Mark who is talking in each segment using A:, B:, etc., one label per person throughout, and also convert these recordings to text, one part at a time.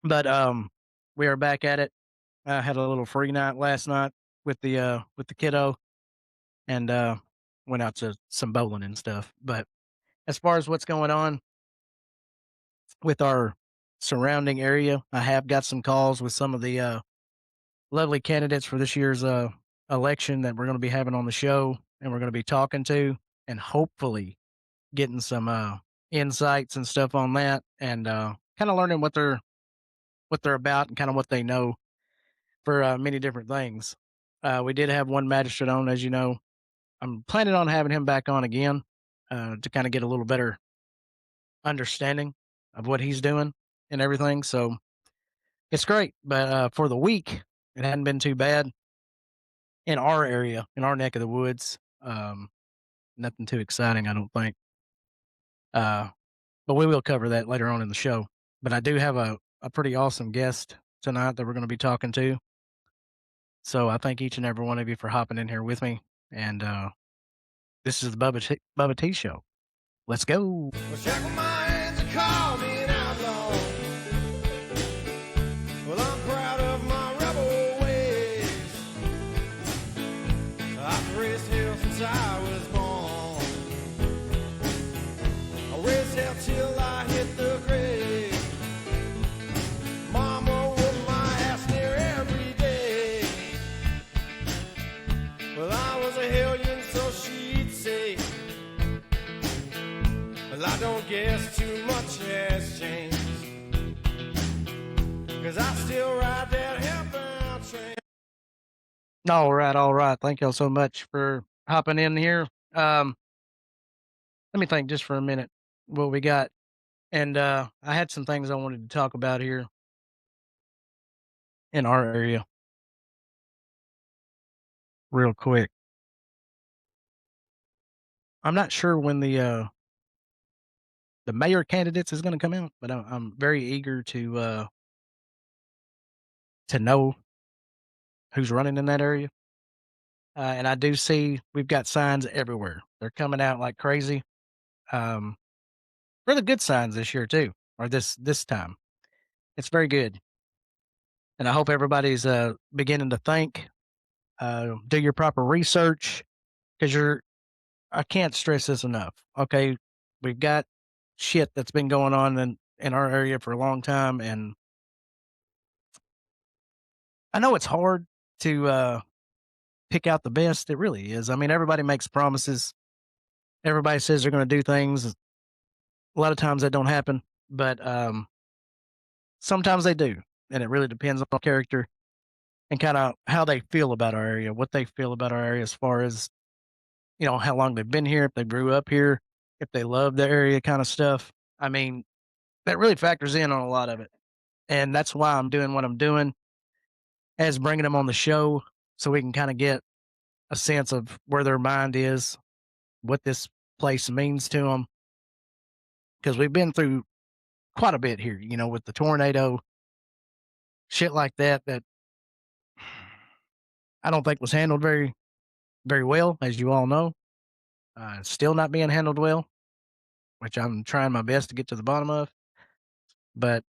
A: But we are back at it. I had a little free night last night with the kiddo and went out to some bowling and stuff. But as far as what's going on with our surrounding area, I have got some calls with some of the lovely candidates for this year's election that we're going to be having on the show and we're going to be talking to and hopefully getting some insights and stuff on that and kind of learning what they're about and kind of what they know for many different things. We did have one magistrate on, as you know. I'm planning on having him back on again to kind of get a little better understanding of what he's doing and everything. So it's great. But for the week, it hadn't been too bad in our area, in our neck of the woods. Nothing too exciting, I don't think. Uh, but we will cover that later on in the show. But I do have a pretty awesome guest tonight that we're going to be talking to. So I thank each and every one of you for hopping in here with me. And this is the Bubba T Show. Let's go.
B: Well, shackle my hands and call me an outlaw. Well, I'm proud of my rebel ways. I've raised hell since I was born. I raised hell till I hit the grave. Mama whooped my ass near every day. Well, I was a hellion, so she'd say. Well, I don't guess too much has changed. 'Cause I still ride that hellbound train.
A: All right, all right. Thank y'all so much for hopping in here. Let me think just for a minute what we got. And I had some things I wanted to talk about here in our area real quick. I'm not sure when the mayor candidates is going to come out, but I'm very eager to know who's running in that area. And I do see we've got signs everywhere. They're coming out like crazy. Um, really good signs this year too, or this time. It's very good, and I hope everybody's beginning to think, do your proper research because you're. I can't stress this enough. Okay, we've got shit that's been going on in our area for a long time, and I know it's hard to pick out the best. It really is. I mean, everybody makes promises. Everybody says they're going to do things. A lot of times that don't happen, but sometimes they do, and it really depends on character and kind of how they feel about our area, what they feel about our area as far as how long they've been here, if they grew up here, if they love the area, kind of stuff. I mean, that really factors in on a lot of it, and that's why I'm doing what I'm doing, as bringing them on the show so we can kind of get a sense of where their mind is, what this place means to them, because we've been through quite a bit here, with the tornado, shit like that. That I don't think was handled very well, as you all know. Still not being handled well, which I'm trying my best to get to the bottom of. But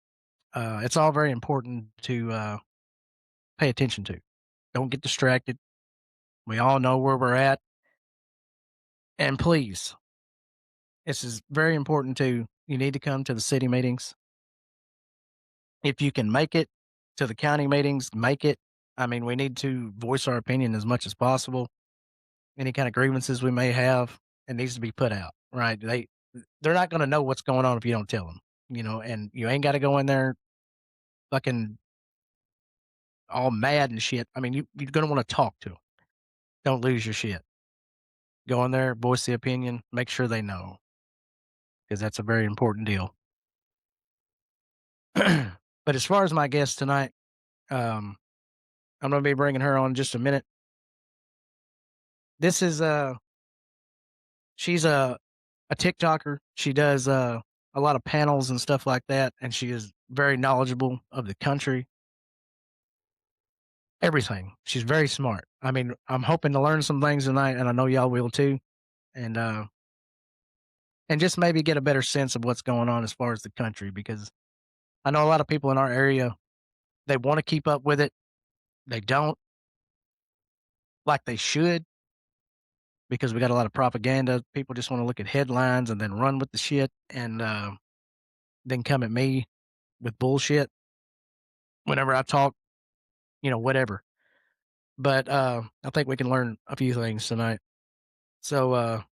A: it's all very important to pay attention to. Don't get distracted. We all know where we're at. And please, this is very important too. You need to come to the city meetings. If you can make it to the county meetings, make it. I mean, we need to voice our opinion as much as possible. Any kind of grievances we may have, it needs to be put out, right? They're not going to know what's going on if you don't tell them, and you ain't got to go in there fucking all mad and shit. I mean, you're going to want to talk to them. Don't lose your shit. Go in there, voice the opinion, make sure they know because that's a very important deal. But as far as my guest tonight, um, I'm going to be bringing her on in just a minute. This is she's a TikToker. She does a lot of panels and stuff like that, and she is very knowledgeable of the country, everything. She's very smart. I mean, I'm hoping to learn some things tonight, and I know y'all will too, and and just maybe get a better sense of what's going on as far as the country because I know a lot of people in our area, they wanna keep up with it. They don't like they should because we got a lot of propaganda. People just wanna look at headlines and then run with the shit and, then come at me with bullshit whenever I talk, whatever. But, I think we can learn a few things tonight. So,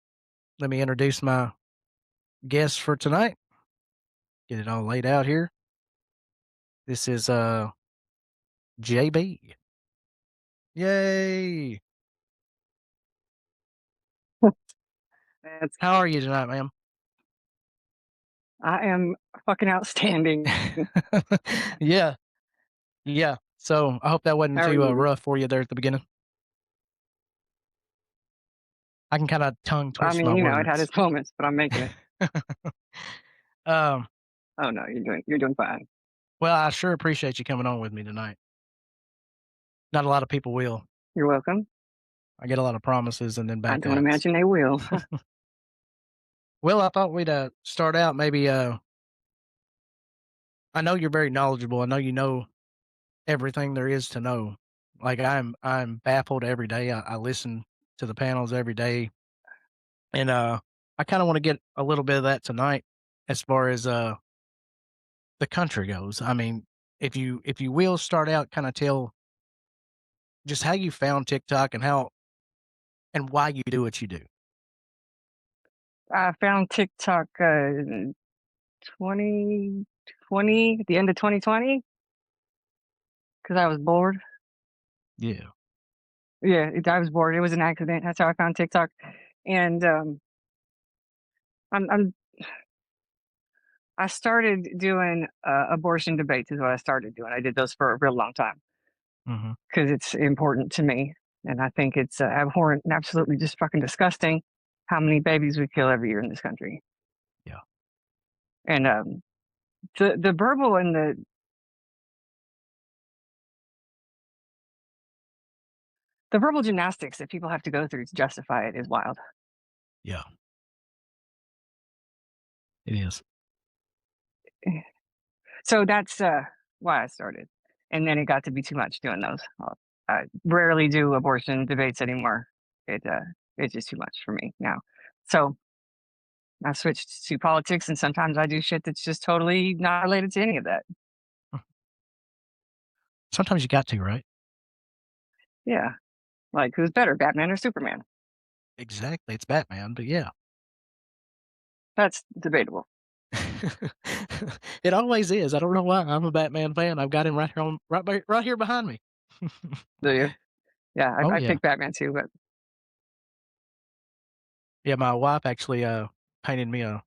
A: let me introduce my guest for tonight. Get it all laid out here. This is, JB. Yay!
C: That's
A: How are you tonight, ma'am?
C: I am fucking outstanding.
A: Yeah, yeah. So, I hope that wasn't
C: How are
A: too,
C: you?
A: rough for you there at the beginning. I can kinda tongue
C: I
A: twist my
C: mean, it had
A: words.
C: its moments, but I'm making it.
A: Um,
C: Oh no, you're doing fine.
A: well, I sure appreciate you coming on with me tonight. Not a lot of people will.
C: You're welcome.
A: I get a lot of promises and then
C: I don't
A: backouts.
C: imagine they will.
A: Well, I thought we'd, start out maybe, I know you're very knowledgeable. I know you know everything there is to know. Like, I'm baffled every day. I listen to the panels every day, and, I kinda wanna get a little bit of that tonight as far as, the country goes. I mean, if you will start out, kinda tell just how you found TikTok and how and why you do what you do.
C: I found TikTok 2020, at the end of 2020, because I was bored.
A: Yeah.
C: Yeah, I was bored. It was an accident. That's how I found TikTok. And I'm I started doing abortion debates is what I started doing. I did those for a real long time
A: Mhm.
C: because it's important to me, and I think it's abhorrent and absolutely just fucking disgusting how many babies we kill every year in this country.
A: Yeah.
C: And the verbal and the verbal gymnastics that people have to go through to justify it is wild.
A: Yeah. It is.
C: So that's why I started, and then it got to be too much doing those. I rarely do abortion debates anymore. It's just too much for me now. So I switched to politics, and sometimes I do shit that's just totally not related to any of that.
A: Sometimes you got to, right?
C: Yeah, like who's better, Batman or Superman?
A: Exactly. It's Batman, but yeah.
C: That's debatable.
A: It always is. I don't know why. I'm a Batman fan. I've got him right here right here behind me.
C: Do you? Yeah,
A: Oh,
C: I
A: yeah.
C: pick Batman too, but
A: Yeah, my wife actually, painted me a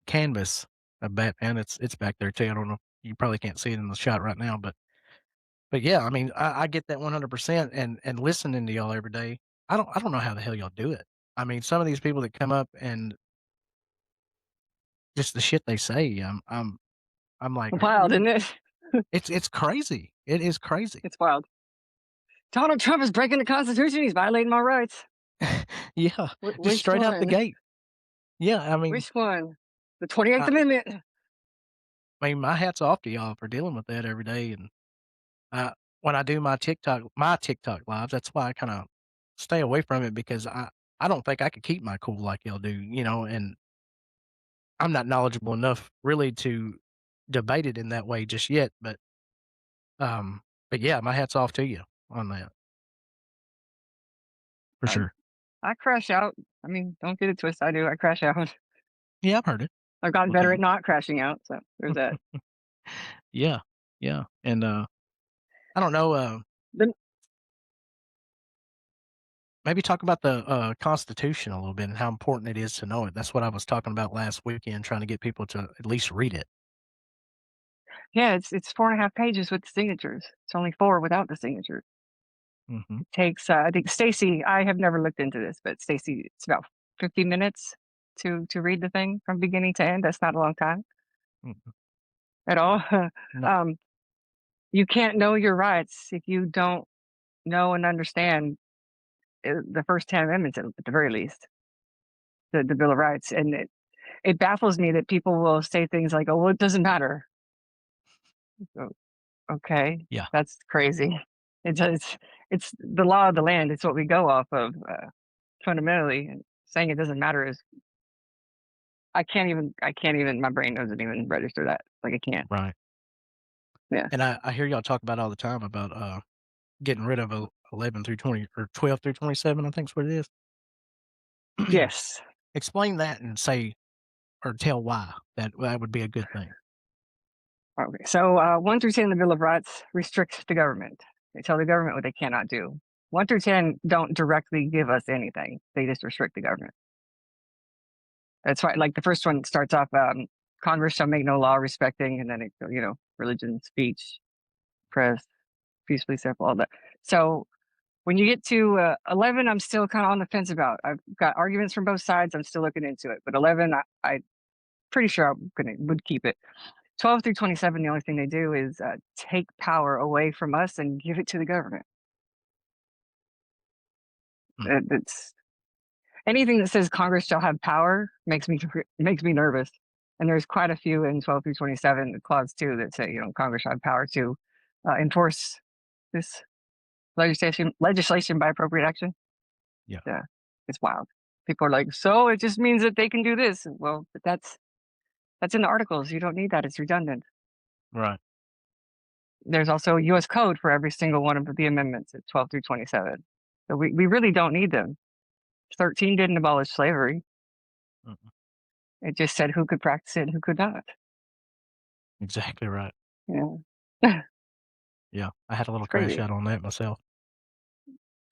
A: canvas of Batman. It's back there too. I don't know. You probably can't see it in the shot right now, but yeah, I mean, I get that 100% and listening to y'all every day. I don't know how the hell y'all do it. I mean, some of these people that come up and just the shit they say, I'm like, "Are you
C: wild,
A: really?"
C: isn't it?
A: It's crazy. It is crazy.
C: It's wild. Donald Trump is breaking the Constitution. He's violating my rights.
A: Yeah, just
C: Which
A: straight out the
C: one?
A: gate. Yeah,
C: Which one? The 28th
A: I
C: Amendment.
A: I mean, my hat's off to y'all for dealing with that every day, and, uh, when I do my TikTok lives, that's why I kinda stay away from it because I don't think I could keep my cool like y'all do, and I'm not knowledgeable enough really to debate it in that way just yet, um, but yeah, my hat's off to you on that, for
C: I,
A: sure.
C: I crash out. I mean, don't get it twisted. I do. I crash out.
A: Yeah, I've heard it.
C: I've gotten
A: Believe
C: better at
A: it.
C: not crashing out. So there's that.
A: Yeah, yeah, and, I don't know,
C: Then,
A: maybe talk about the, Constitution a little bit and how important it is to know it. That's what I was talking about last weekend, trying to get people to at least read it.
C: yeah, it's 4.5 pages with the signatures. It's only four without the signatures.
A: Mhm,
C: It takes, I think Stacy. I have never looked into this, but Stacy, it's about 50 minutes to read the thing from beginning to end. That's not a long time
A: mhm.
C: at all.
A: No,
C: um, you can't know your rights if you don't know and understand the first 10 amendments at the very least, the Bill of Rights. And it baffles me that people will say things like, "Oh, well, it doesn't matter." So, okay,
A: Yeah,
C: that's crazy. It's the law of the land. It's what we go off of fundamentally. And saying it doesn't matter is I can't even my brain doesn't even register that. Like I can't.
A: right.
C: Yeah.
A: And I hear y'all talk about all the time about, getting rid of 11 through 20 or 12 through 27, I think is what it is.
C: Yes.
A: Explain that and say or tell why that would be a good thing.
C: Okay. So 1 through 10 in the Bill of Rights restricts the government. They tell the government what they cannot do. 1 through 10 don't directly give us anything. They just restrict the government. That's why, like the first one starts off, Congress shall make no law respecting, and then it, religion, speech, press, peacefully separate, all that. So when you get to 11, I'm still kind of on the fence about. I've got arguments from both sides. I'm still looking into it, but 11, I pretty sure would keep it. 12 through 27, the only thing they do is take power away from us and give it to the government.
A: Mm,
C: It's anything that says Congress shall have power makes me nervous. And there's quite a few in 12 through 27, clause 2, that say Congress shall have power to enforce this legislation by appropriate action.
A: yeah,
C: Yeah, it's wild. People are like, so it just means that they can do this. Well, but that's in the articles. You don't need that. It's redundant.
A: right.
C: There's also a U.S. code for every single one of the amendments at 12 through 27. So we really don't need them. 13 didn't abolish slavery.
A: Mm-mm.
C: It just said who could practice it and who could not.
A: Exactly right.
C: Yeah.
A: Yeah, I had a little
C: It's
A: crash
C: crazy.
A: out on that myself.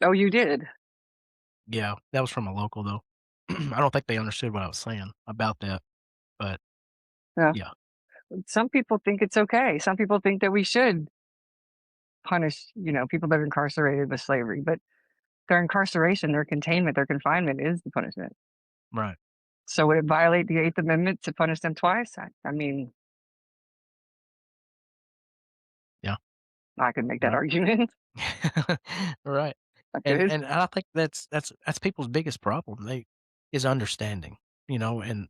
C: Oh, you did?
A: Yeah, that was from a local, though. I don't think they understood what I was saying about that, but
C: Yeah.
A: yeah,
C: Some people think it's okay. Some people think that we should punish, people that are incarcerated with slavery, but their incarceration, their containment, their confinement is the punishment.
A: right.
C: So would it violate the Eighth Amendment to punish them twice? I mean,
A: Yeah,
C: I could make that
A: right.
C: argument.
A: Right.
C: I
A: And
C: could.
A: and I think that's people's biggest problem. They is understanding, and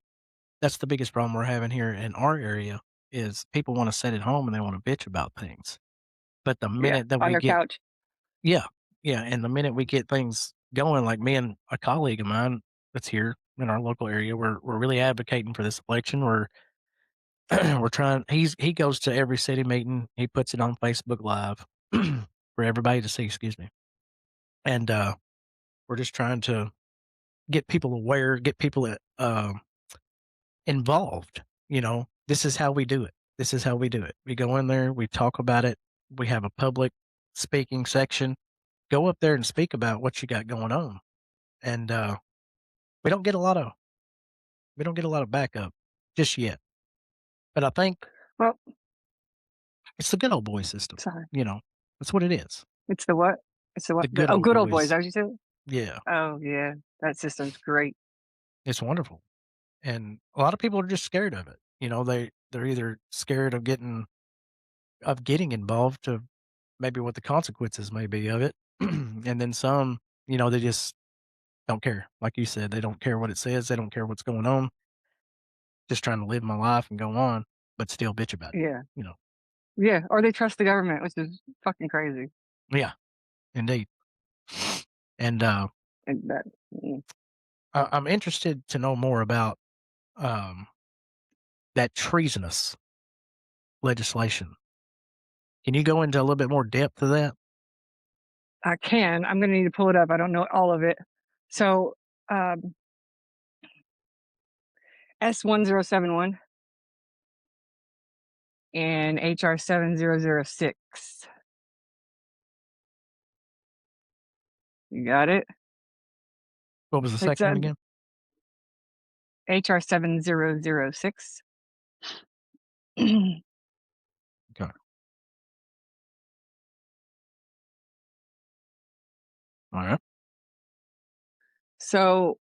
A: that's the biggest problem we're having here in our area is people wanna sit at home and they wanna bitch about things. But the
C: Yeah,
A: minute that
C: on
A: we
C: their
A: get
C: couch.
A: yeah, yeah, and the minute we get things going, like me and a colleague of mine that's here in our local area, we're really advocating for this election. We're trying he goes to every city meeting, he puts it on Facebook Live for everybody to see, excuse me. And, we're just trying to get people aware, get people, involved, This is how we do it. This is how we do it. We go in there, we talk about it, we have a public speaking section. Go up there and speak about what you got going on, and, we don't get a lot of we don't get a lot of backup just yet, but I think
C: Well,
A: it's the good old boy system,
C: sorry.
A: you know? That's what it is.
C: It's the what? It's the what?
A: The good old
C: Good old boys. Is
A: boys.
C: that what you said?
A: Yeah,
C: Oh yeah, that system's great.
A: it's wonderful, and a lot of people are just scared of it, they're either scared of getting involved to maybe what the consequences may be of it, and then some, they just don't care. Like you said, they don't care what it says, they don't care what's going on, just trying to live my life and go on, but still bitch about it,
C: Yeah,
A: you know?
C: yeah. Or they trust the government, which is fucking crazy.
A: Yeah, indeed. And,
C: And that, mm.
A: I'm interested to know more about, um, that treasonous legislation. Can you go into a little bit more depth of that?
C: I can. I'm gonna need to pull it up. I don't know all of it. So um, S1071 and HR 7006. You got it?
A: What was the
C: It's
A: second one again?
C: HR 7006.
A: Okay. Alright.
C: So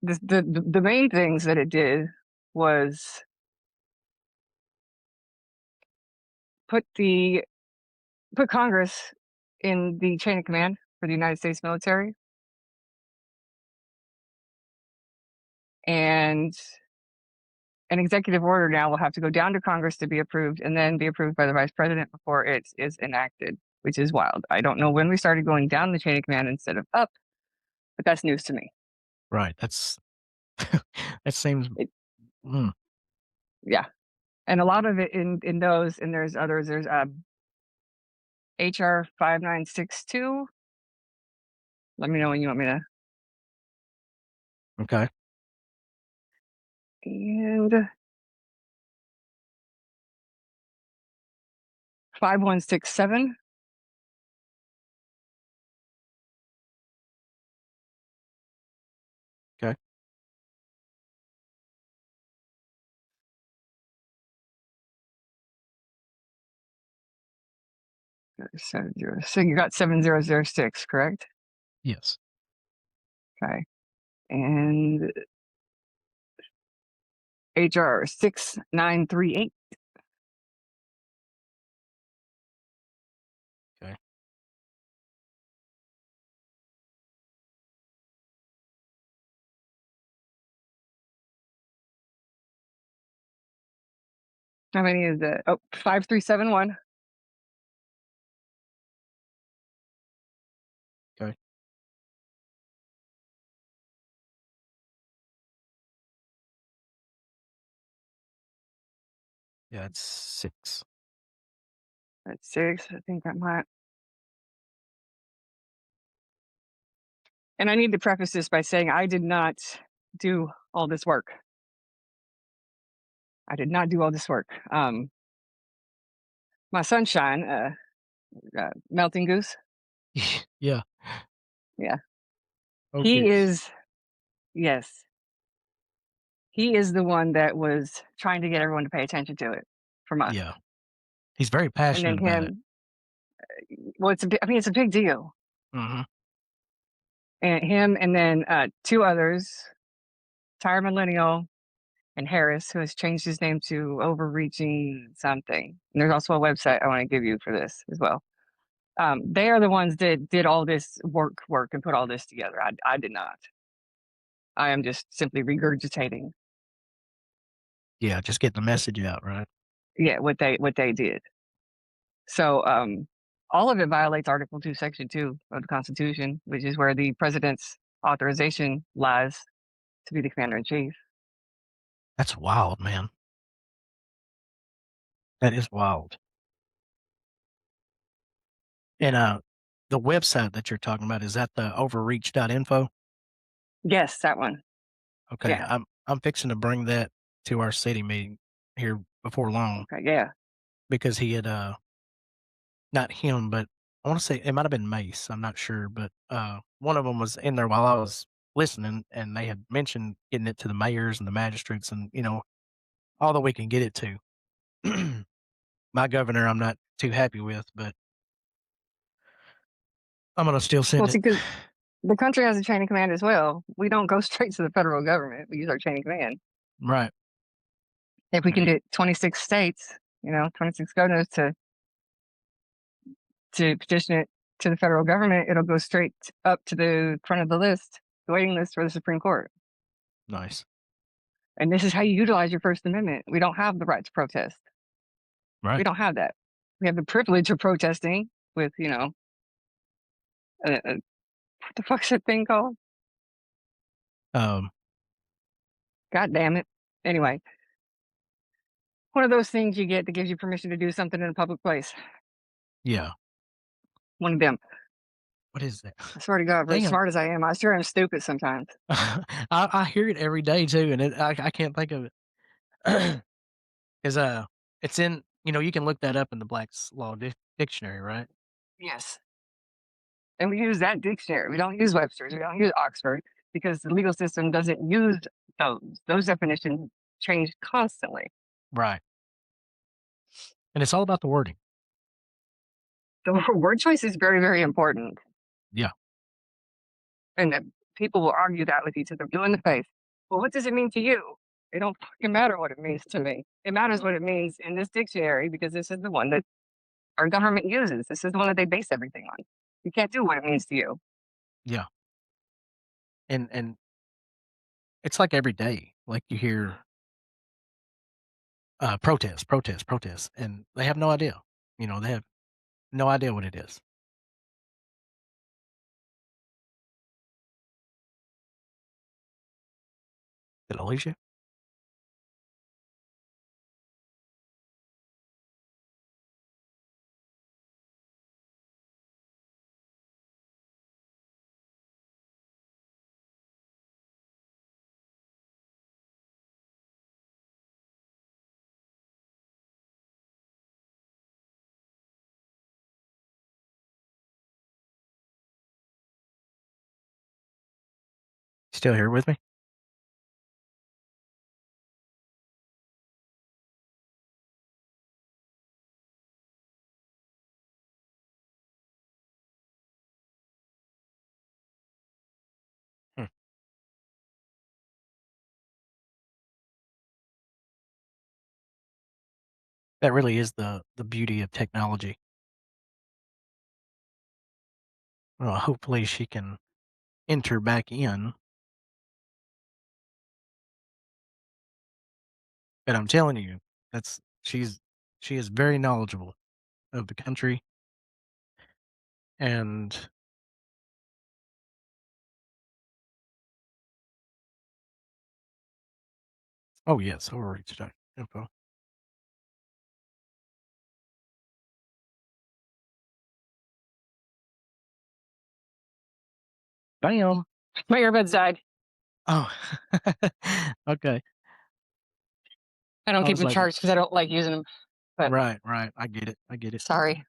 C: the main things that it did was put the put Congress in the chain of command for the United States military, and an executive order now will have to go down to Congress to be approved and then be approved by the vice president before it is enacted, which is wild. I don't know when we started going down the chain of command instead of up, but that's news to me.
A: Right. That's that seems
C: It,
A: mm,
C: yeah. And a lot of it in those, and there's others. There's HR 5962. Let me know when you want me to.
A: okay.
C: And 5167.
A: Okay.
C: 706. You got 7006, correct?
A: Yes.
C: Okay. And HR 6938.
A: Okay.
C: How many is that? Oh, 5371.
A: Okay. Yeah, it's 6.
C: That's six. I think that might. And I need to preface this by saying I did not do all this work. I did not do all this work. My sunshine, melting goose.
A: Yeah.
C: Yeah,
A: Okay.
C: he is. Yes, he is the one that was trying to get everyone to pay attention to it from us.
A: Yeah. He's very
C: And then
A: passionate about it.
C: him. Well, I mean, it's a big deal.
A: Mhm.
C: And him, and then two others, Tire Millennial and Harris, who has changed his name to Overreaching something. And there's also a website I want to give you for this as well. They are the ones that did all this work, and put all this together. I did not. I am just simply regurgitating,
A: Yeah, just getting the message out, right?
C: yeah, what they did. So all of it violates Article 2, Section 2 of the Constitution, which is where the president's authorization lies to be the commander in chief.
A: That's wild, man. That is wild. And, the website that you're talking about, is that the overreach.info?
C: Yes, that one.
A: Okay,
C: Yeah.
A: I'm fixing to bring that to our city meeting here before long
C: Okay. Yeah.
A: because he had, not him, but I wanna say it might have been Mace, I'm not sure, but, one of them was in there while I was listening, and they had mentioned getting it to the mayors and the magistrates and, all that we can get it to. My governor, I'm not too happy with, but I'm gonna still
C: Well,
A: send it.
C: see, because the country has a chain of command as well. We don't go straight to the federal government. We use our chain of command.
A: Right.
C: If we
A: Yeah.
C: can get 26 states, 26 governors to petition it to the federal government, it'll go straight up to the front of the list, the waiting list for the Supreme Court.
A: Nice.
C: And this is how you utilize your First Amendment. We don't have the right to protest. We
A: Right.
C: don't have that. We have the privilege of protesting with, what the fuck's that thing called?
A: Um,
C: God damn it. Anyway, one of those things you get that gives you permission to do something in a public place.
A: yeah.
C: One of them.
A: What is that?
C: I swear to God, for as
A: Damn.
C: smart as I am, I sure am stupid sometimes.
A: I hear it every day too, and I can't think of it. 'Cause, it's in you can look that up in the Black's Law Dictionary, right?
C: Yes. And we use that dictionary. We don't use Webster's. We don't use Oxford because the legal system doesn't use those. Those definitions change constantly.
A: Right. And it's all about the wording.
C: The word choice is very, very important.
A: Yeah.
C: And people will argue that with each other, blue in the face. Well, what does it mean to you? It don't fucking matter what it means to me. It matters what it means in this dictionary because this is the one that our government uses. This is the one that they base everything on. You can't do what it means to you.
A: Yeah. And it's like every day, like, you hear protest, protest, protest, and they have no idea. They have no idea what it is. Did I lose you? Still here with me? Hmm. That really is the beauty of technology. Well, hopefully she can enter back in, but I'm telling you, that's she is very knowledgeable of the country, and oh, yes, overreach info. Bam!
C: My earbuds died.
A: Oh, okay.
C: I don't
A: I
C: keep
A: was
C: them
A: like,
C: charged because I don't like using them. But
A: right, right, I get it, I get it.
C: sorry.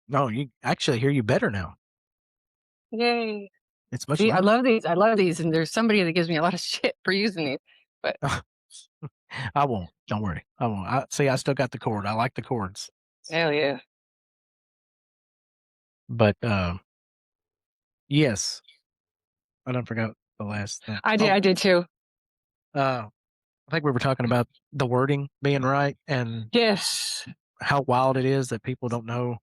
A: No, you actually hear you better now.
C: Yay.
A: It's much
C: See, I
A: louder.
C: love these. I love these. And there's somebody that gives me a lot of shit for using these. But
A: I won't, don't worry, I won't. I still got the cord, I like the cords,
C: hell yeah.
A: but, yes, I done forgot the last thing.
C: I did.
A: Oh,
C: I did too.
A: uh, I think we were talking about the wording being right and
C: Yes.
A: how wild it is that people don't know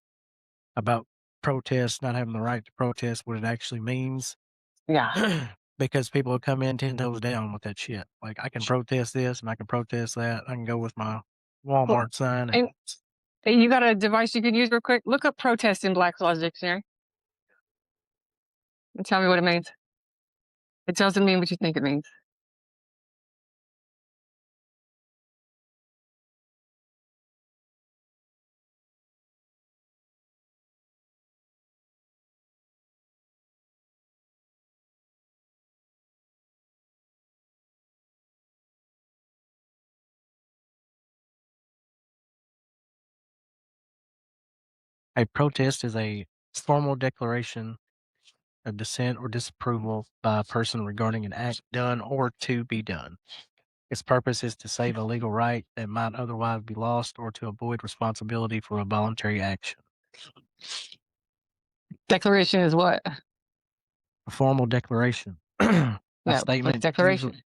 A: about protest, not having the right to protest, what it actually means.
C: Yeah.
A: Because people will come in 10 toes down with that shit. Like, I can protest this and I can protest that. I can go with my
C: Well,
A: Walmart sign and
C: and hey, you got a device you can use real quick? Look up protest in Black's Law Dictionary and tell me what it means. It doesn't mean what you think it means.
A: a protest is a formal declaration of dissent or disapproval by a person regarding an act done or to be done. Its purpose is to save a legal right that might otherwise be lost or to avoid responsibility for a voluntary action.
C: Declaration is what?
A: A formal declaration. A
C: Yeah. What's
A: statement usually,
C: declaration?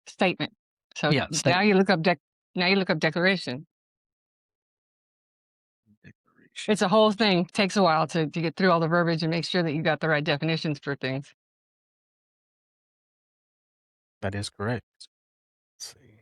C: Statement. So
A: yeah,
C: now
A: statement.
C: you look up now you look up declaration.
A: Declaration.
C: It's a whole thing. Takes a while to get through all the verbiage and make sure that you got the right definitions for things.
A: That is correct. Let's see.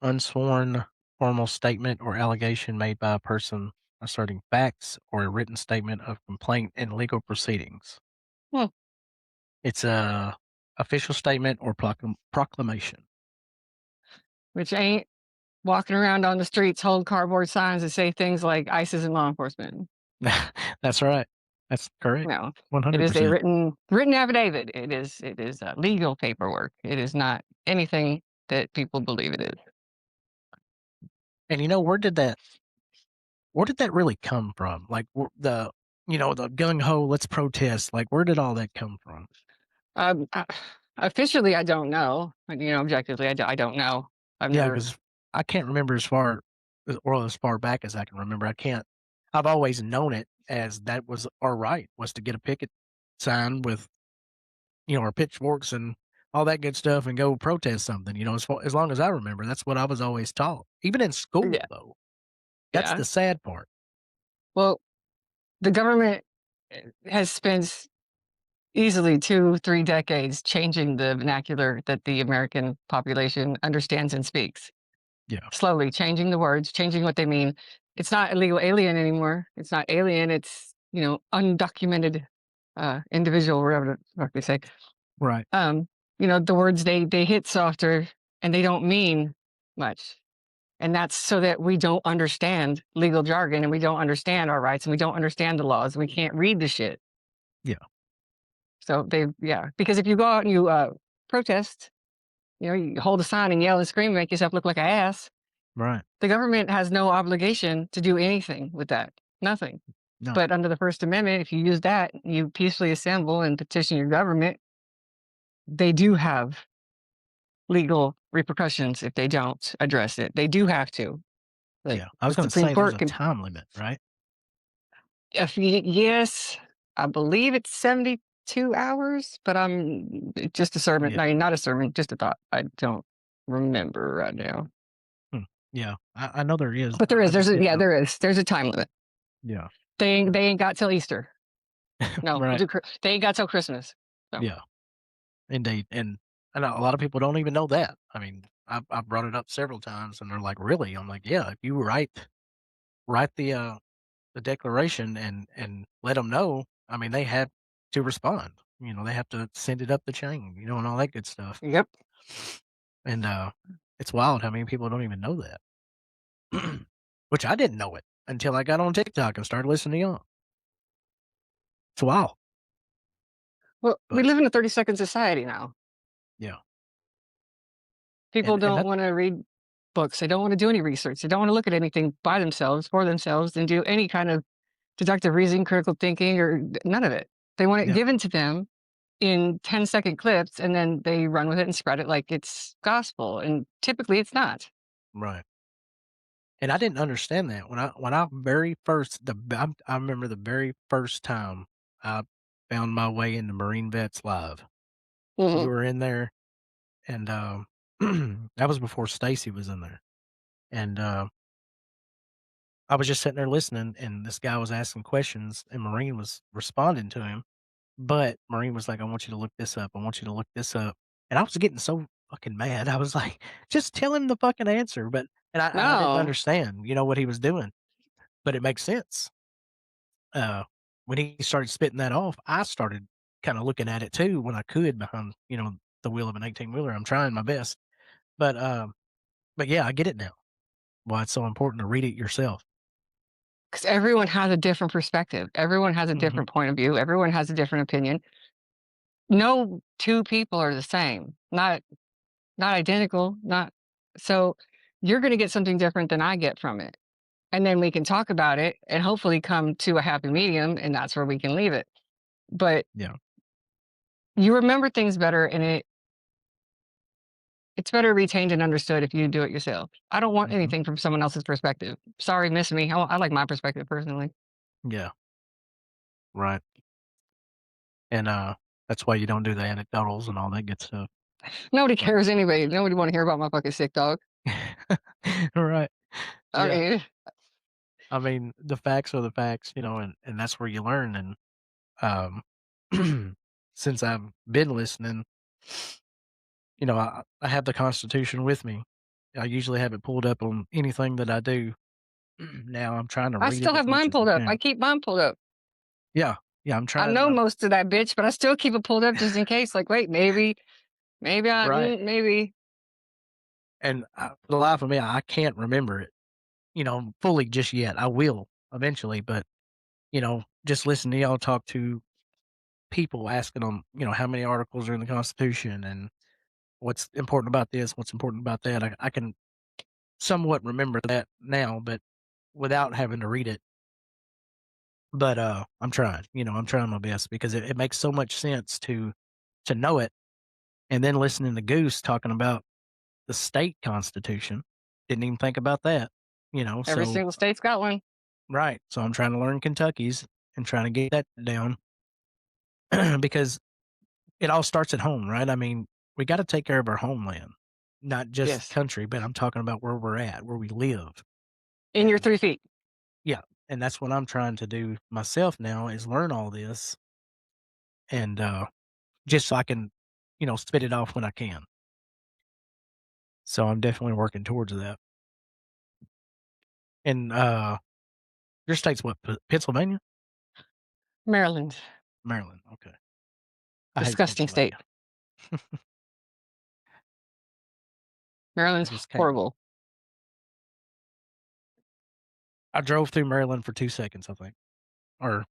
A: Unsworn formal statement or allegation made by a person asserting facts or a written statement of complaint in legal proceedings.
C: Hmm.
A: It's a official statement or proclamation.
C: Which ain't walking around on the streets holding cardboard signs that say things like ICE is in law enforcement.
A: That's right. That's correct.
C: No, it is a
A: 100%.
C: written affidavit. It is legal paperwork. It is not anything that people believe it is.
A: And where did that really come from? Like the gung ho, let's protest. Like, where did all that come from?
C: Um, uh, Officially, I don't know. Objectively, I don't know. I've
A: Yeah,
C: never.
A: because I can't remember as far back as I can remember. I've always known it as that was our right, was to get a picket sign with, our pitchforks and all that good stuff and go protest something, as long as I remember, that's what I was always taught, even in school,
C: Yeah,
A: though. That's
C: Yeah.
A: the sad part.
C: Well, the government has spent easily 2, 3 decades changing the vernacular that the American population understands and speaks.
A: Yeah.
C: Slowly changing the words, changing what they mean. It's not illegal alien anymore. It's not alien. It's, undocumented individual, whatever the fuck they say.
A: Right.
C: Um, the words they hit softer and they don't mean much. And that's so that we don't understand legal jargon and we don't understand our rights and we don't understand the laws and we can't read the shit.
A: Yeah.
C: So yeah, because if you go out and you protest, you hold a sign and yell and scream and make yourself look like an ass,
A: Right.
C: the government has no obligation to do anything with that. Nothing.
A: No.
C: But under the First Amendment, if you use that, you peacefully assemble and petition your government, they do have legal repercussions if they don't address it. They do have to. Like
A: Yeah. I was
C: the
A: gonna
C: Supreme
A: say there's
C: Court
A: a
C: can,
A: time limit, right?
C: yes, I believe it's 72 hours, but I'm just a sermon.
A: Yeah.
C: No, not a sermon, just a thought. I don't remember right now.
A: Hmm. Yeah. I know there is,
C: But
A: but I
C: there's
A: just
C: a,
A: didn't
C: yeah,
A: know.
C: there is. There's a time limit.
A: Yeah.
C: They ain't got till Easter. No,
A: Right.
C: they ain't got till Christmas. So
A: Yeah. Indeed. And I know a lot of people don't even know that. I mean, I've brought it up several times and they're like, really? I'm like, yeah, if you write the declaration and let them know, I mean, they have to respond. They have to send it up the chain, and all that good stuff.
C: yep.
A: And it's wild how many people don't even know that. Which I didn't know it until I got on TikTok and started listening to y'all. It's wild.
C: Well, we
A: But
C: live in a 30-second society now.
A: yeah.
C: People
A: And
C: don't
A: that
C: want to read books. They don't want to do any research. They don't want to look at anything by themselves, for themselves, and do any kind of deductive reasoning, critical thinking, or none of it. They want it
A: yeah,
C: given to them in 10-second clips, and then they run with it and spread it like it's gospel. And typically, it's not.
A: right. And I didn't understand that when I very first I remember the very first time I found my way into Marine Vets Live. We
C: Mhm.
A: were in there and that was before Stacy was in there. And I was just sitting there listening and this guy was asking questions and Marine was responding to him. But Marine was like, I want you to look this up. I want you to look this up. And I was getting so fucking mad. I was like, just tell him the fucking answer. But and I didn't
C: No,
A: understand, what he was doing. But it makes sense. When he started spitting that off, I started kind of looking at it too when I could behind, the wheel of an 18 wheeler. I'm trying my best. But but yeah, I get it now. Why it's so important to read it yourself.
C: because everyone has a different perspective. Everyone has a
A: Hmm.
C: different point of view. Everyone has a different opinion. No two people are the same. Not identical. Not so. You're going to get something different than I get from it. And then we can talk about it and hopefully come to a happy medium, and that's where we can leave it. But
A: Yeah.
C: you remember things better, and it's better retained and understood if you do it yourself. I don't want
A: Hmm.
C: anything from someone else's perspective. Sorry, miss me. I like my perspective personally.
A: Yeah. Right. And that's why you don't do the anecdotals and all that good stuff.
C: Nobody
A: But
C: cares anyway. Nobody want to hear about my fucking sick dog.
A: right.
C: I
A: Yeah.
C: mean,
A: I mean, the facts are the facts, and that's where you learn. And since I've been listening, I have the Constitution with me. I usually have it pulled up on anything that I do. Now I'm trying to
C: I
A: read it
C: still
A: as
C: have
A: much
C: mine
A: as I
C: pulled up. I
A: can.
C: keep mine pulled up.
A: Yeah, yeah, I'm
C: I
A: trying.
C: know most of that bitch, but I still keep it pulled up just in case. Like, wait,
A: Right,
C: maybe.
A: and for the life of me, I can't remember it, fully just yet. I will eventually, but just listen to y'all talk to people asking them, how many articles are in the Constitution and what's important about this, what's important about that. I can somewhat remember that now, but without having to read it. But I'm trying my best because it makes so much sense to know it. And then listening to Goose talking about the state constitution, didn't even think about that.
C: Every
A: So
C: single state's got one.
A: right. So I'm trying to learn Kentucky's and trying to get that down because it all starts at home, right? I mean, we got to take care of our homeland, not just
C: Yes.
A: country, but I'm talking about where we're at, where we live.
C: In your
A: And
C: 3 feet.
A: yeah, and that's what I'm trying to do myself now is learn all this and, just so I can, spit it off when I can. So I'm definitely working towards that. And, your state's what, Pennsylvania?
C: Maryland,
A: Maryland, okay. I hate
C: disgusting state.
A: Pennsylvania. I
C: Maryland's
A: just can't.
C: horrible.
A: I drove through Maryland for 2 seconds, I think, or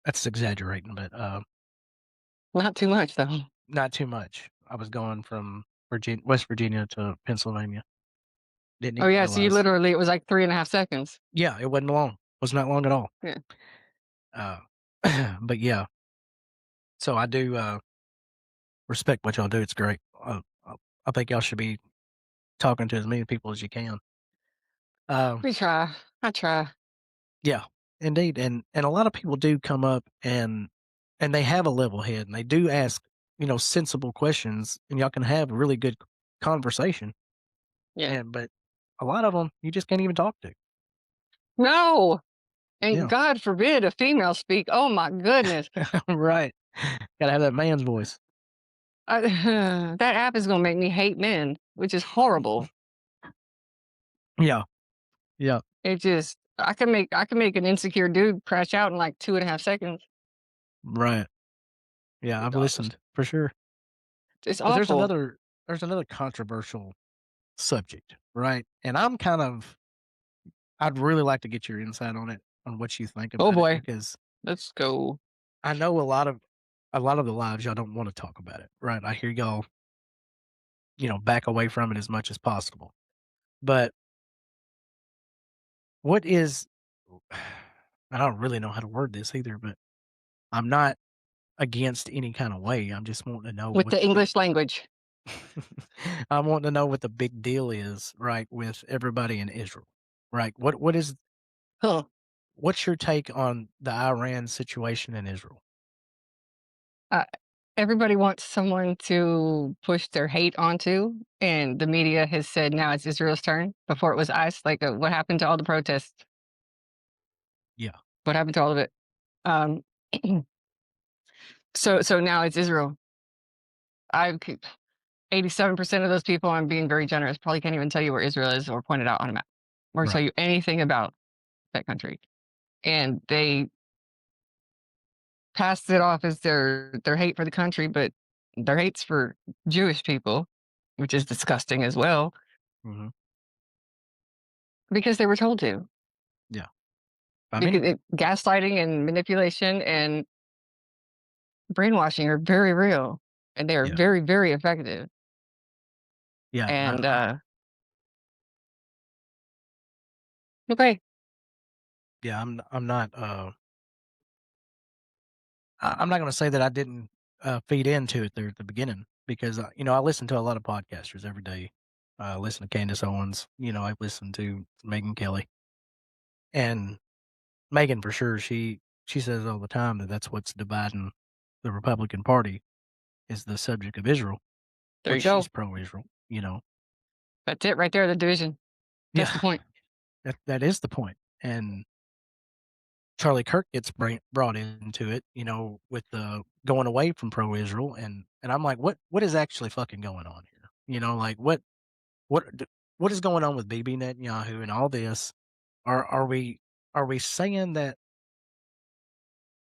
A: that's exaggerating, but,
C: Not too much though.
A: not too much. I was going from West Virginia to Pennsylvania. Didn't
C: Oh
A: even
C: yeah, so you
A: realize.
C: literally it was like 3.5 seconds.
A: Yeah, it wasn't long. Was not long at all.
C: Yeah.
A: Uh, but yeah, so I do, respect what y'all do, it's great. I think y'all should be talking to as many people as you can. Um,
C: We try. I try.
A: yeah, indeed, and a lot of people do come up and they have a level head, and they do ask, sensible questions, and y'all can have a really good conversation,
C: Yeah.
A: but a lot of them you just can't even talk to.
C: No. And
A: Yeah.
C: God forbid a female speak. Oh my goodness.
A: Right. Gotta have that man's voice.
C: I, that app is gonna make me hate men, which is horrible.
A: Yeah, yeah,
C: It just I can make an insecure dude crash out in like 2.5 seconds.
A: right. Yeah, I've
C: Gosh,
A: listened for sure.
C: it's
A: But
C: awful.
A: there's another controversial subject, right? And I'd really like to get your insight on it, on what you think
C: Oh
A: about it,
C: boy,
A: because
C: let's go.
A: I know a lot of the lives y'all don't want to talk about it, right? I hear y'all, back away from it as much as possible. But what is I don't really know how to word this either, but I'm not against any kind of way. I'm just wanting to know
C: With
A: what
C: the
A: the big
C: English language.
A: I want to know what the big deal is, right, with everybody in Israel, right?
C: Huh.
A: What's your take on the Iran situation in Israel?
C: Uh, everybody wants someone to push their hate onto, and the media has said now it's Israel's turn. Before it was ICE. Like, what happened to all the protests?
A: Yeah,
C: What happened to all of it? Um, so now it's Israel. I 87% of those people, I'm being very generous, probably can't even tell you where Israel is or point it out on a map or tell
A: right.
C: you anything about that country. And they passed it off as their hate for the country, but their hate's for Jewish people, which is disgusting as well,
A: Mhm.
C: because they were told to.
A: Yeah. I
C: Because
A: mean,
C: gaslighting and manipulation and brainwashing are very real, and they are
A: yeah,
C: very, very effective.
A: yeah, and
C: And okay,
A: yeah, I'm not, I'm not gonna say that I didn't, feed into it there at the beginning because, I listen to a lot of podcasters every day. I listen to Candace Owens, I listen to Megan Kelly, and Megan for sure, she says all the time that that's what's dividing the Republican Party is the subject of Israel,
C: there you
A: which she's
C: go.
A: pro-Israel.
C: That's it right there. The division. That's
A: Yeah,
C: the point.
A: that is the point, and Charlie Kirk gets brought into it, with the going away from pro-Israel, and I'm like, what is actually fucking going on here? Like what d what is going on with Bibi Netanyahu and all this? Are we saying that,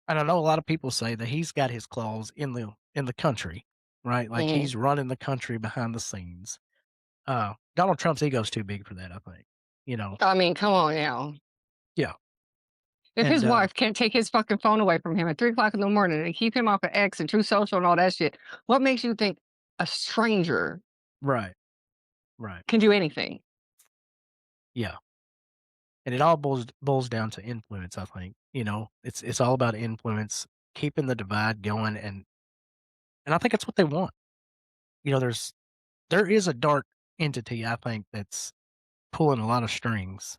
A: and I know a lot of people say that he's got his claws in the country, right? Like
C: Mhm.
A: he's running the country behind the scenes. Donald Trump's ego's too big for that, I think. You know?
C: I mean, come on now.
A: Yeah.
C: If
A: And
C: his wife can't take his fucking phone away from him at 3 o'clock in the morning and keep him off of X and True Social and all that shit, what makes you think a stranger
A: right, right.
C: can do anything?
A: Yeah. And it all boils down to influence, I think. It's all about influence, keeping the divide going, and I think that's what they want. There is a dark entity, I think, that's pulling a lot of strings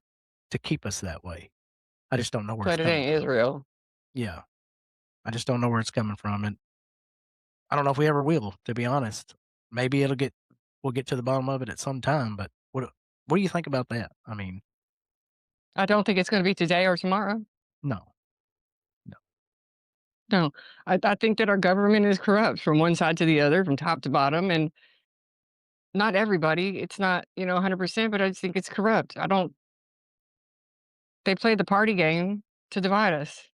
A: to keep us that way. I just don't know where it's
C: But it
A: coming
C: ain't
A: from.
C: Israel.
A: Yeah. I just don't know where it's coming from, and I don't know if we ever will, to be honest. Maybe we'll get to the bottom of it at some time, but what do you think about that? I mean,
C: I don't think it's going to be today or tomorrow.
A: No, no.
C: No, I think that our government is corrupt from one side to the other, from top to bottom, and not everybody. It's not 100%, but I just think it's corrupt. I don't. They play the party game to divide us.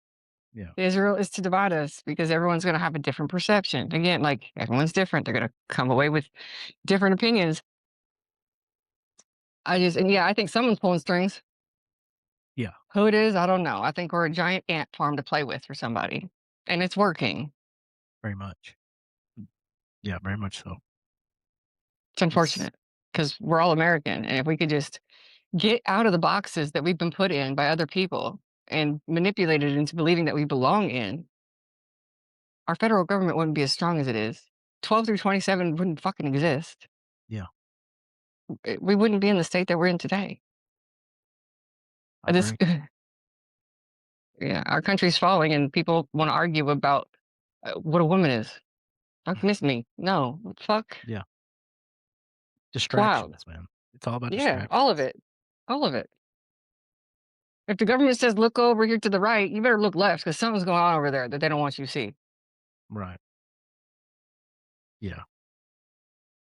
A: Yeah,
C: Israel is to divide us because everyone's going to have a different perception. Again, like everyone's different. They're going to come away with different opinions. Yeah, I think someone's pulling strings.
A: yeah,
C: Who it is, I don't know. I think we're a giant ant farm to play with for somebody, and it's working.
A: very much. Yeah, very much so.
C: It's
A: It's
C: unfortunate because we're all American, and if we could just get out of the boxes that we've been put in by other people and manipulated into believing that we belong in, our federal government wouldn't be as strong as it is. 12 through 27 wouldn't fucking exist.
A: yeah,
C: We wouldn't be in the state that we're in today.
A: I
C: This,
A: agree.
C: yeah, our country's falling, and people want to argue about what a woman is. Fuck miss me. No, fuck.
A: Yeah,
C: It's wild.
A: distractions, man. It's all about
C: Yeah, all
A: distractions.
C: of it. All of it. If the government says look over here to the right, you better look left because something's going on over there that they don't want you to see.
A: Right. Yeah,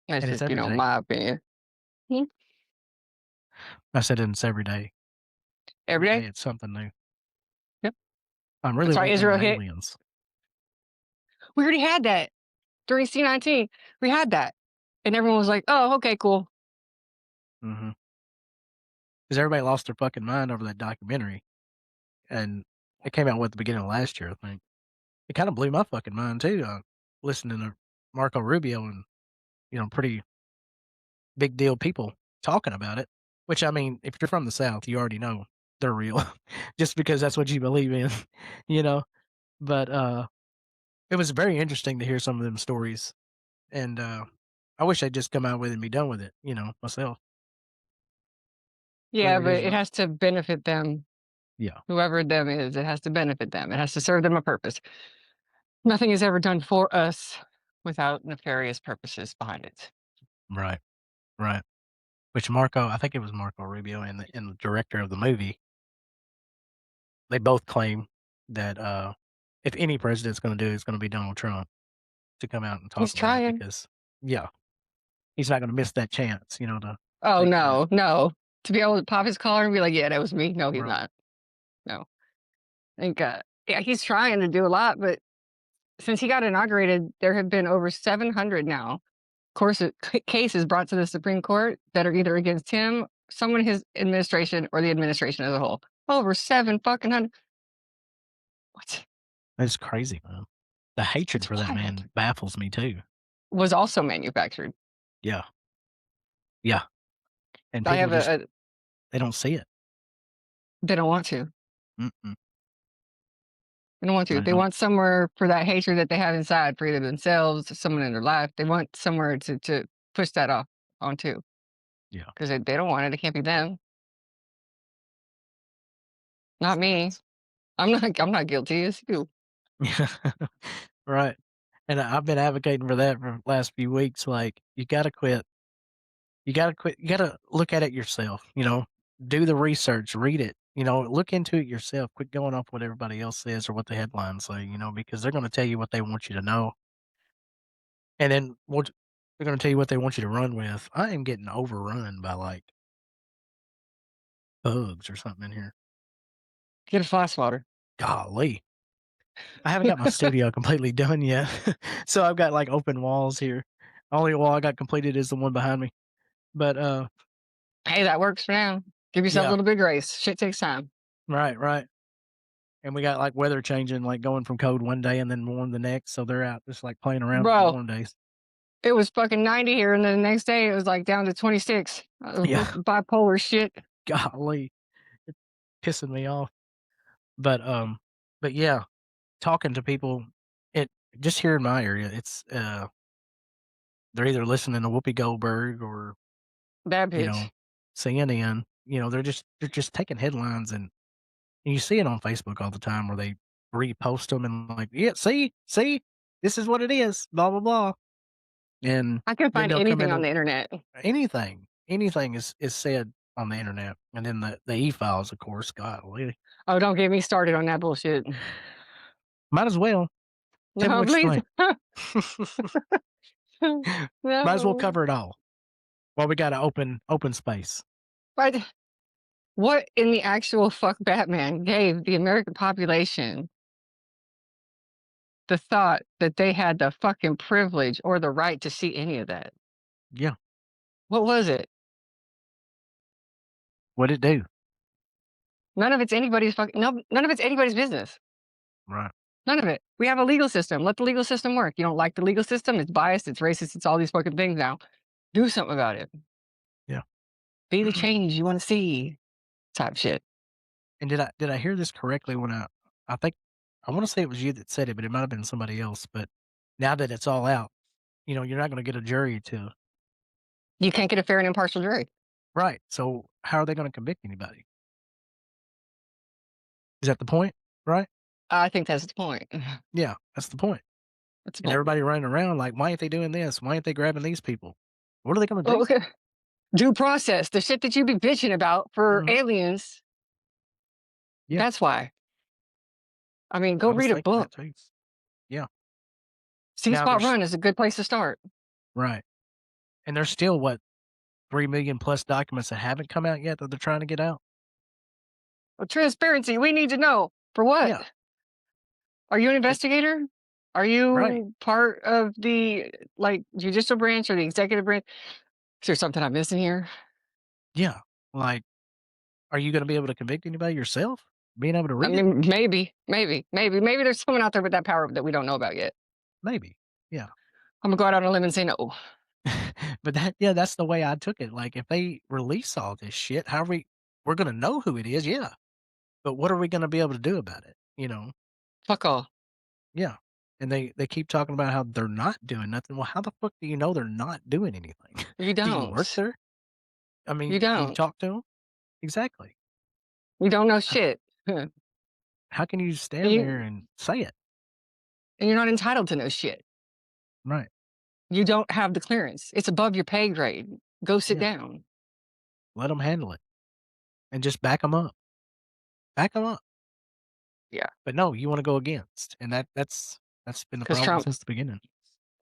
C: That's
A: and it's
C: just,
A: every day.
C: my opinion. Hmm.
A: I said it's every day.
C: Every
A: Every
C: day.
A: day it's something new.
C: Yep.
A: I'm really
C: That's why
A: waiting on
C: Israel
A: the
C: hit.
A: aliens.
C: We already had that during C-19. We had that. And everyone was like, oh, okay, cool.
A: Mhm. 'Cause everybody lost their fucking mind over that documentary, and it came out, what, the beginning of last year, I think. It kinda blew my fucking mind too, listening to Marco Rubio and, pretty big deal people talking about it, which, I mean, if you're from the South, you already know they're real just because that's what you believe in, you know? But, it was very interesting to hear some of them stories, and, I wish I'd just come out with it and be done with it, myself.
C: Yeah,
A: Whether it
C: but
A: is
C: it
A: or
C: has to benefit them,
A: yeah,
C: whoever them is. It has to benefit them. It has to serve them a purpose. Nothing is ever done for us without nefarious purposes behind it.
A: right, right. Which I think it was Marco Rubio and the director of the movie, they both claim that, if any president's gonna do it, it's gonna be Donald Trump to come out and talk
C: He's
A: about it
C: trying.
A: because yeah, he's not gonna miss that chance, to
C: Oh,
A: take credit.
C: no, no. To be able to pop his collar and be like, yeah, that was me. No, he's
A: Right.
C: not. No. I think, yeah, he's trying to do a lot, but since he got inaugurated, there have been over 700 now course cases brought to the Supreme Court that are either against him, someone in his administration, or the administration as a whole. Over seven fucking hundred. What?
A: It's crazy, man. The hatred
C: It's
A: for that
C: wild.
A: man baffles me too.
C: Was also manufactured.
A: Yeah, yeah, and
C: I
A: people
C: have
A: just
C: a
A: they don't see it.
C: they don't want to.
A: Mm-mm,
C: They don't want to.
A: they
C: They
A: don't.
C: want somewhere for that hatred that they have inside for either themselves or someone in their life. They want somewhere to push that off onto
A: Yeah.
C: because they don't want it. It can't be them. Not me.
A: It's
C: I'm not guilty. It's you.
A: yeah. Right, and I've been advocating for that for the last few weeks, like, you gotta quit. You gotta look at it yourself, do the research, read it, look into it yourself, quit going off what everybody else says or what the headlines say, because they're gonna tell you what they want you to know, and then what they're gonna tell you what they want you to run with. I am getting overrun by, like, bugs or something in here.
C: Get a fly swatter.
A: Golly. I haven't got my studio completely done yet, so I've got, like, open walls here. Only wall I got completed is the one behind me, but,
C: Hey, that works for now. Give yourself a
A: yeah.
C: little bit of grace. Shit takes time.
A: Right, right. And we got, like, weather changing, like, going from cold one day and then warm the next, so they're out just, like, playing around on the
C: Bro,
A: warm days.
C: it was fucking 90 here, and then the next day it was like down to 26.
A: Yeah,
C: Bipolar shit.
A: golly, it's pissing me off. But, um but yeah, talking to people, it just here in my area, they're either listening to Whoopi Goldberg or,
C: Bad
A: you know,
C: bitch.
A: CNN, they're just taking headlines and you see it on Facebook all the time where they repost them and like, "Yeah, see, this is what it is, blah, blah, blah." And
C: I can
A: then
C: find
A: they'll come
C: anything
A: in
C: on
A: and
C: the internet.
A: anything is said on the internet, and then the e-files, of course. Golly,
C: Oh, don't get me started on that bullshit.
A: might as well. Tell me
C: No,
A: what you
C: please.
A: think. Might as well
C: No.
A: cover it all while we got an open space.
C: But what in the actual fuck Batman gave the American population the thought that they had the fucking privilege or the right to see any of that?
A: Yeah,
C: What was it?
A: what'd it do?
C: None of it's anybody's fucking no, none of it's anybody's business.
A: Right.
C: None of it. We have a legal system. Let the legal system work. You don't like the legal system? It's biased. It's racist. It's all these fucking things now. Do something about it.
A: Yeah.
C: Be the change you want to see. Type shit.
A: And did I hear this correctly when I think I wanna say it was you that said it, but it might have been somebody else, but now that it's all out, you're not gonna get a jury to
C: You can't get a fair and impartial jury.
A: right, so how are they gonna convict anybody? Is that the point, right?
C: I think that's the point.
A: Yeah, that's the point.
C: That's the
A: And
C: point.
A: everybody running around like, "Why ain't they doing this? Why ain't they grabbing these people? What are they gonna
C: Well,
A: do?"
C: okay. Due process, the shit that you be bitching about for
A: Mhm.
C: aliens.
A: Yeah,
C: That's why. I mean, go
A: I was
C: read a
A: thinking
C: book.
A: that too. Yeah.
C: See
A: Now
C: Spot
A: there's
C: Run is a good place to start.
A: right, and there's still, what, 3,000,000 plus documents that haven't come out yet that they're trying to get out?
C: Well, transparency, we need to know. For what?
A: Yeah,
C: Are you an
A: it
C: investigator? Are
A: right.
C: you part of the like judicial branch or the executive branch? Is there something I'm missing here?
A: Yeah, like, are you gonna be able to convict anybody yourself? Being able to
C: I
A: read it?
C: mean, maybe there's someone out there with that power that we don't know about yet.
A: Maybe, yeah.
C: I'm gonna go out on a limb and say no.
A: But that's the way I took it, like, if they release all this shit, how are we're gonna know who it is, yeah, but what are we gonna be able to do about it, you know?
C: Fuck all.
A: Yeah, and they keep talking about how they're not doing nothing. Well, how the fuck do you know they're not doing anything?
C: You
A: Do you work
C: don't.
A: there? I
C: You
A: mean, do you
C: don't.
A: talk to them? Exactly.
C: You don't know
A: H
C: shit. and
A: how can you stand there
C: you
A: and say it?
C: and you're not entitled to know shit.
A: Right,
C: You don't have the clearance. It's above your pay grade. Go sit
A: yeah,
C: down.
A: let them handle it and just back them up. Back them up.
C: Yeah.
A: But no, you wanna go against, and that's been the
C: Because
A: problem
C: Trump,
A: since the beginning.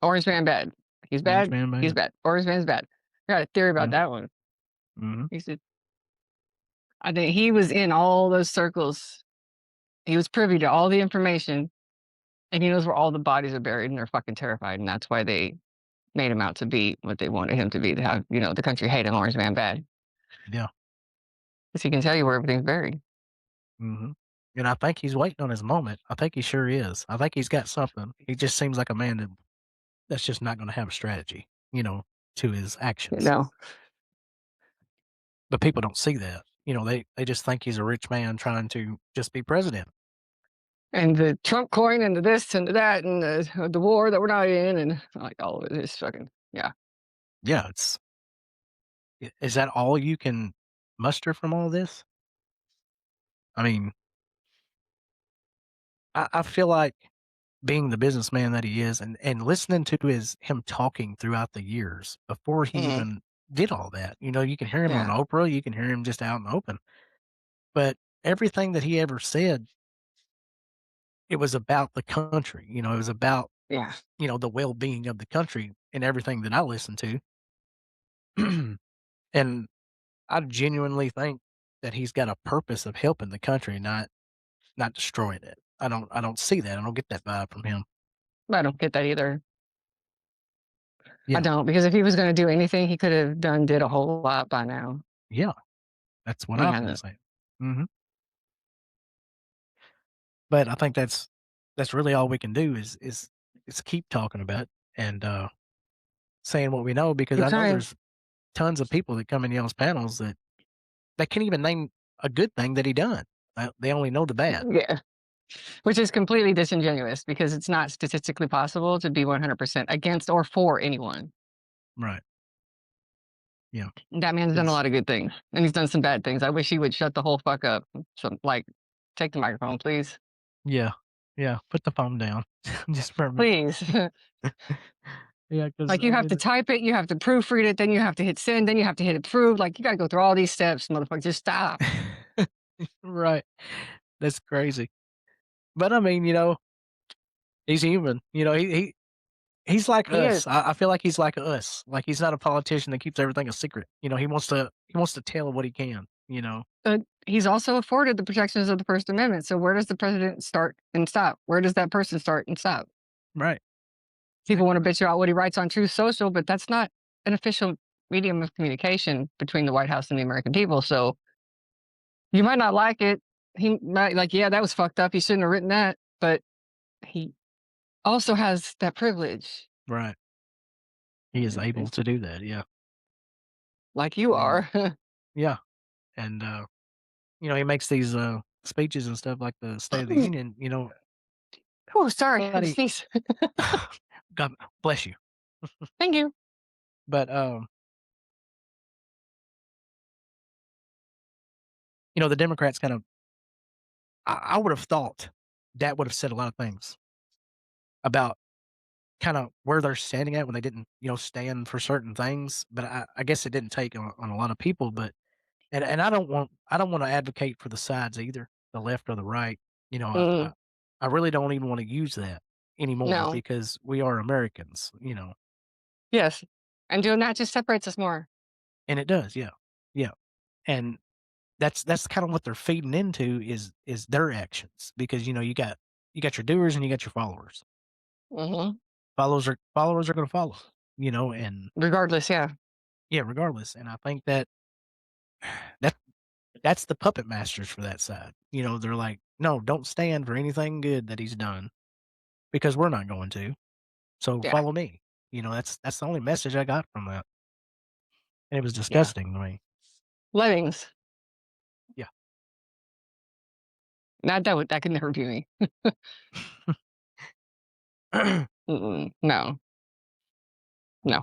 C: orange man bad. He's
A: Orange
C: bad.
A: man
C: He's
A: bad.
C: bad. Orange man's bad. I got a theory about
A: Yeah,
C: that one.
A: mhm,
C: He said, I think he was in all those circles. He was privy to all the information, and he knows where all the bodies are buried, and they're fucking terrified, and that's why they made him out to be what they wanted him to be. To have the country hate an orange man bad,
A: yeah,
C: because he can tell you where everything's buried.
A: mhm, and I think he's waiting on his moment. I think he sure is. I think he's got something. He just seems like a man that's just not gonna have a strategy, to his
C: You
A: actions.
C: know,
A: But people don't see that. They just think he's a rich man trying to just be president.
C: and the Trump coin, and the this and the that, and the war that we're not in, and like all of it is fucking yeah.
A: Yeah, is that all you can muster from all this? I mean, I feel like being the businessman that he is and listening to him talking throughout the years before he
C: Mhm.
A: even did all that, you can hear him on
C: Yeah,
A: Oprah, you can hear him just out in the open, but everything that he ever said, it was about the country, it was about,
C: yeah.
A: the well-being of the country and everything that I listened to. And I genuinely think that he's got a purpose of helping the country, not destroying it. I don't see that. I don't get that vibe from him.
C: I don't get that either. I
A: Yeah.
C: don't, because if he was going to do anything, he could have did a whole lot by now.
A: Yeah. That's what
C: He
A: I've been
C: hasn't.
A: saying. Mhm. But I think that's really all we can do is keep talking about it and, saying what we know because
C: Keep
A: I know
C: trying.
A: there's tons of people that come in y'all's panels that can't even name a good thing that he done. They only know the bad.
C: Yeah. Which is completely disingenuous because it's not statistically possible to be 100% against or for anyone.
A: Right. Yeah.
C: That man's done a
A: It's
C: lot of good things, and he's done some bad things. I wish he would shut the whole fuck up. So, like, take the microphone, please.
A: yeah. Yeah. Put the phone down just for a minute.
C: Please.
A: Yeah, because
C: Like, you
A: I
C: have to
A: mean,
C: type it, you have to proofread it, then you have to hit send, then you have to hit approve, like, you gotta go through all these steps, motherfucker, just stop.
A: right. That's crazy. But I mean, he's human. He's like
C: He is.
A: us. I feel like he's like us. Like he's not a politician that keeps everything a secret. He wants to tell what he can.
C: He's also afforded the protections of the First Amendment, so where does the president start and stop? Where does that person start and stop?
A: Right.
C: People
A: Exactly
C: wanna
A: right.
C: bitch about what he writes on Truth Social, but that's not an official medium of communication between the White House and the American people, so you might not like it. He might like, "Yeah, that was fucked up, he shouldn't have written that," but he also has that privilege,
A: Right. He is able
C: it's
A: to do that, yeah.
C: like you
A: And
C: are.
A: yeah, and, he makes these, speeches and stuff like the State of the Union,
C: Oh, sorry, I had to
A: nobody
C: sneeze.
A: God bless you.
C: Thank you.
A: But, the Democrats kind of I would have thought that would have said a lot of things about kinda where they're standing at when they didn't, stand for certain things, but I guess it didn't take on a lot of people, but and I don't wanna advocate for the sides either, the left or the right, you know, I I
C: Mm,
A: I really don't even wanna use that anymore
C: no.
A: because we are Americans.
C: Yes, and doing that just separates us more.
A: And it does, yeah, yeah, and that's kinda what they're feeding into is their actions because, you got your doers and you got your followers.
C: Mhm.
A: Followers are gonna follow, and
C: Regardless, yeah.
A: yeah, regardless, and I think that that's the puppet masters for that side. They're like, "No, don't stand for anything good that he's done because we're not going to, so
C: Yeah,
A: follow me." That's the only message I got from that, and it was
C: yeah.
A: disgusting to me.
C: Lemmings.
A: Yeah.
C: Not that could never be me. Mm-mm. No, no.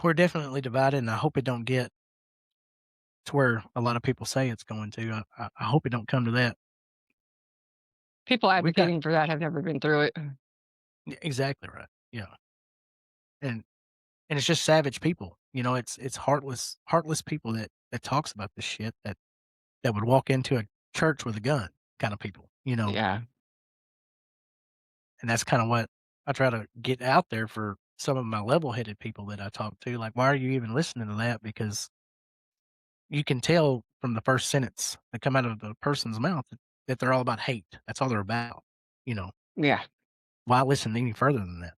A: We're definitely divided, and I hope it don't get to where a lot of people say it's going to. I hope it don't come to that.
C: People
A: We've got
C: advocating for that have never been through it.
A: exactly right. Yeah, and it's just savage people. It's heartless people that talks about this shit that would walk into a church with a gun kind of people.
C: Yeah,
A: And that's kinda what I try to get out there for some of my level-headed people that I talk to, like, "Why are you even listening to that?" Because you can tell from the first sentence that come out of the person's mouth that they're all about hate. That's all they're about.
C: yeah.
A: Why listen any further than that?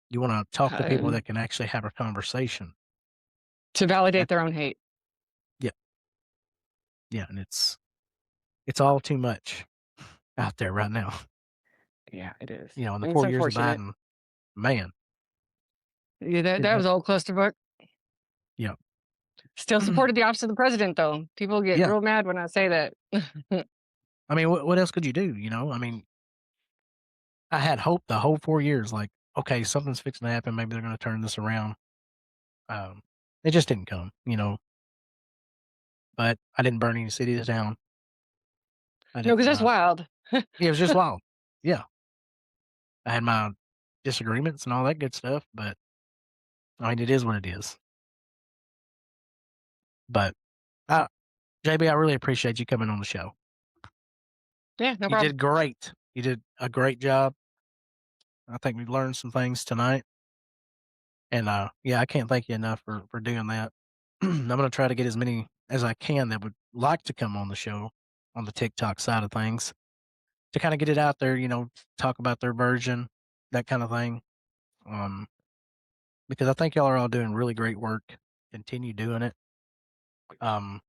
A: You wanna talk to people
C: Um,
A: that can actually have a conversation.
C: to validate
A: That's
C: their own hate.
A: yeah, yeah, and it's all too much out there right now.
C: Yeah, it is.
A: In the
C: And it's
A: 4 years of
C: unfortunate.
A: Biden, man,
C: Yeah, that
A: it
C: was a whole clusterfuck.
A: yeah.
C: Still supported the office of the president, though. People get
A: Yeah.
C: real mad when I say that.
A: I mean, what else could you do? I mean, I had hope the whole 4 years, like, okay, something's fixing to happen. Maybe they're gonna turn this around. Um, it just didn't come, but I didn't burn any cities down. I
C: No, because
A: didn't,
C: that's wild.
A: yeah, it was just wild. Yeah. I had my disagreements and all that good stuff, but I mean, it is what it is. But, uh, JB, I really appreciate you coming on the show.
C: Yeah, no
A: You
C: problem.
A: did great. You did a great job. I think we've learned some things tonight. And, yeah, I can't thank you enough for doing that. I'm gonna try to get as many as I can that would like to come on the show on the TikTok side of things to kinda get it out there, talk about their version, that kinda thing. Um, because I think y'all are all doing really great work. Continue doing it. Um,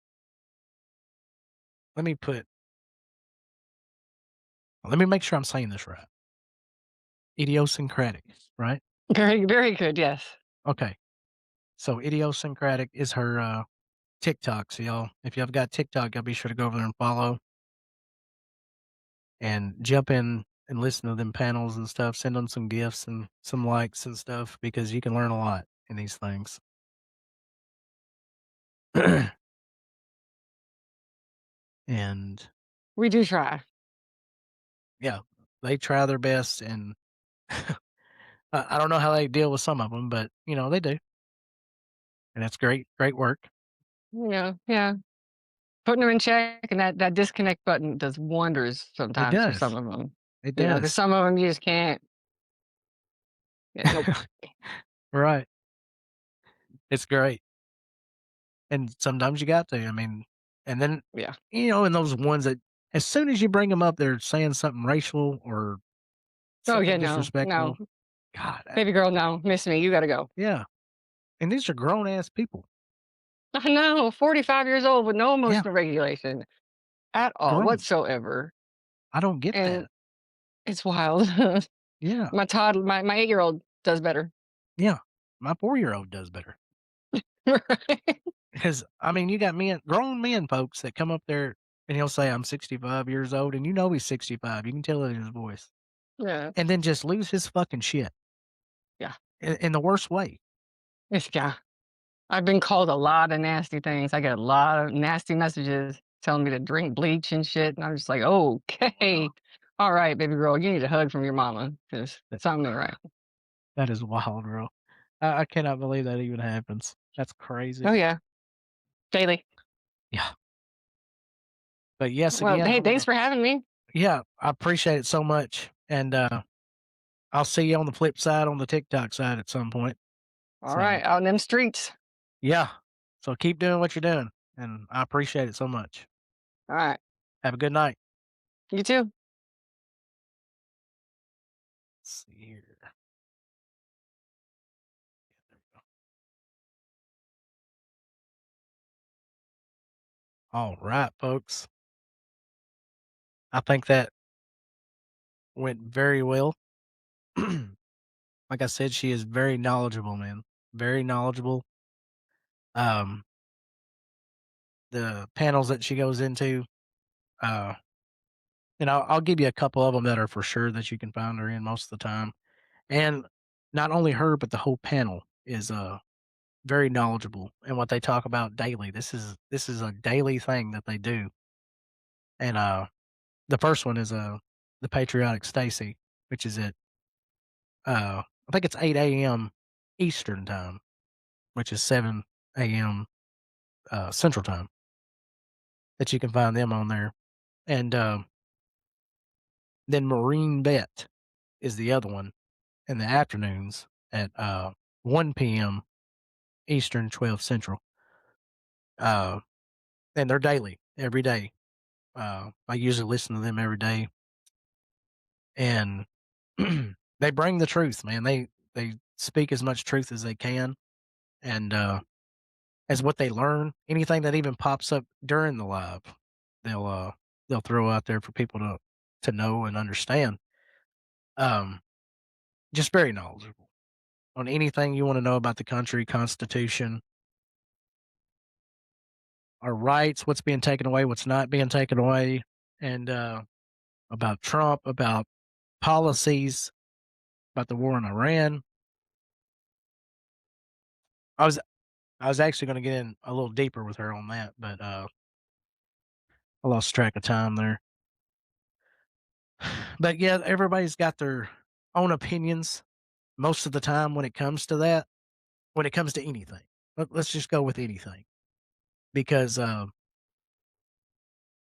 A: let me put let me make sure I'm saying this right. Idiosyncratic, right?
C: Very, very good, yes.
A: Okay. So idiosyncratic is her, TikTok. So y'all, if y'all have got TikTok, y'all be sure to go over there and follow. And jump in and listen to them panels and stuff. Send them some gifts and some likes and stuff because you can learn a lot in these things. And
C: We do try.
A: yeah, they try their best. And I don't know how they deal with some of them, but, they do, and that's great great work.
C: Yeah, yeah. Putting them in check and that disconnect button does wonders
A: It
C: sometimes for some
A: does,
C: of them.
A: it
C: Because
A: does.
C: some of them you just can't. Yeah, nope.
A: Right, it's great, and sometimes you got to, I mean, and then,
C: Yeah.
A: and those ones that as soon as you bring them up, they're saying something racial or
C: Oh,
A: something
C: yeah, no, no.
A: disrespectful. God,
C: Baby girl, no. Miss me. You gotta go.
A: yeah, and these are grown ass people.
C: I know. 45 years old with no
A: Yeah,
C: emotional regulation at all
A: grown.
C: whatsoever.
A: I don't get
C: And
A: that.
C: it's wild.
A: Yeah,
C: My 8-year-old does better.
A: yeah, my 4-year-old does better.
C: Right?
A: Because, I mean, you got grown men, folks, that come up there and he'll say, "I'm 65 years old," and he's 65, you can tell it in his voice,
C: Yeah.
A: and then just lose his fucking shit
C: Yeah.
A: in the worst way.
C: Yeah. I've been called a lot of nasty things. I get a lot of nasty messages telling me to drink bleach and shit, and I'm just like, "Okay. All right, baby girl, you need a hug from your mama because
A: That
C: something ain't right."
A: that is wild, bro. I cannot believe that even happens. That's
C: Oh,
A: crazy.
C: yeah. Daily.
A: Yeah. But yes,
C: Well,
A: again,
C: hey,
A: I'm
C: thanks
A: gonna
C: for having me.
A: yeah, I appreciate it so much, and, I'll see you on the flip side on the TikTok side at some point.
C: All
A: So,
C: right, out in them streets.
A: yeah. So keep doing what you're doing, and I appreciate it so much.
C: All right.
A: Have a good night.
C: You too.
A: Let's see here. All right, folks. I think that went very well. Like I said, she is very knowledgeable, man. Very knowledgeable. Um, the panels that she goes into, uh, and I'll give you a couple of them that are for sure that you can find her in most of the time. And not only her, but the whole panel is very knowledgeable in what they talk about daily. This is a daily thing that they do. And the first one is the patriotic Stacy, which is at I think it's 8 a.m. Eastern time, which is 7 a.m. Central time that you can find them on there. And then Marine Bet is the other one in the afternoons at 1 p.m. Eastern, 12 Central. Uh, and they're daily, every day. I usually listen to them every day, and they bring the truth, man. They speak as much truth as they can, and as what they learn. Anything that even pops up during the live, they'll uh they'll throw out there for people to know and understand. Um, just very knowledgeable on anything you want to know about the country, Constitution, our rights, what's being taken away, what's not being taken away, and about Trump, about policies, about the war in Iran. I was I was actually going to get in a little deeper with her on that, but I lost track of time there. But yeah, everybody's got their own opinions most of the time when it comes to that. When it comes to anything, let's just go with anything because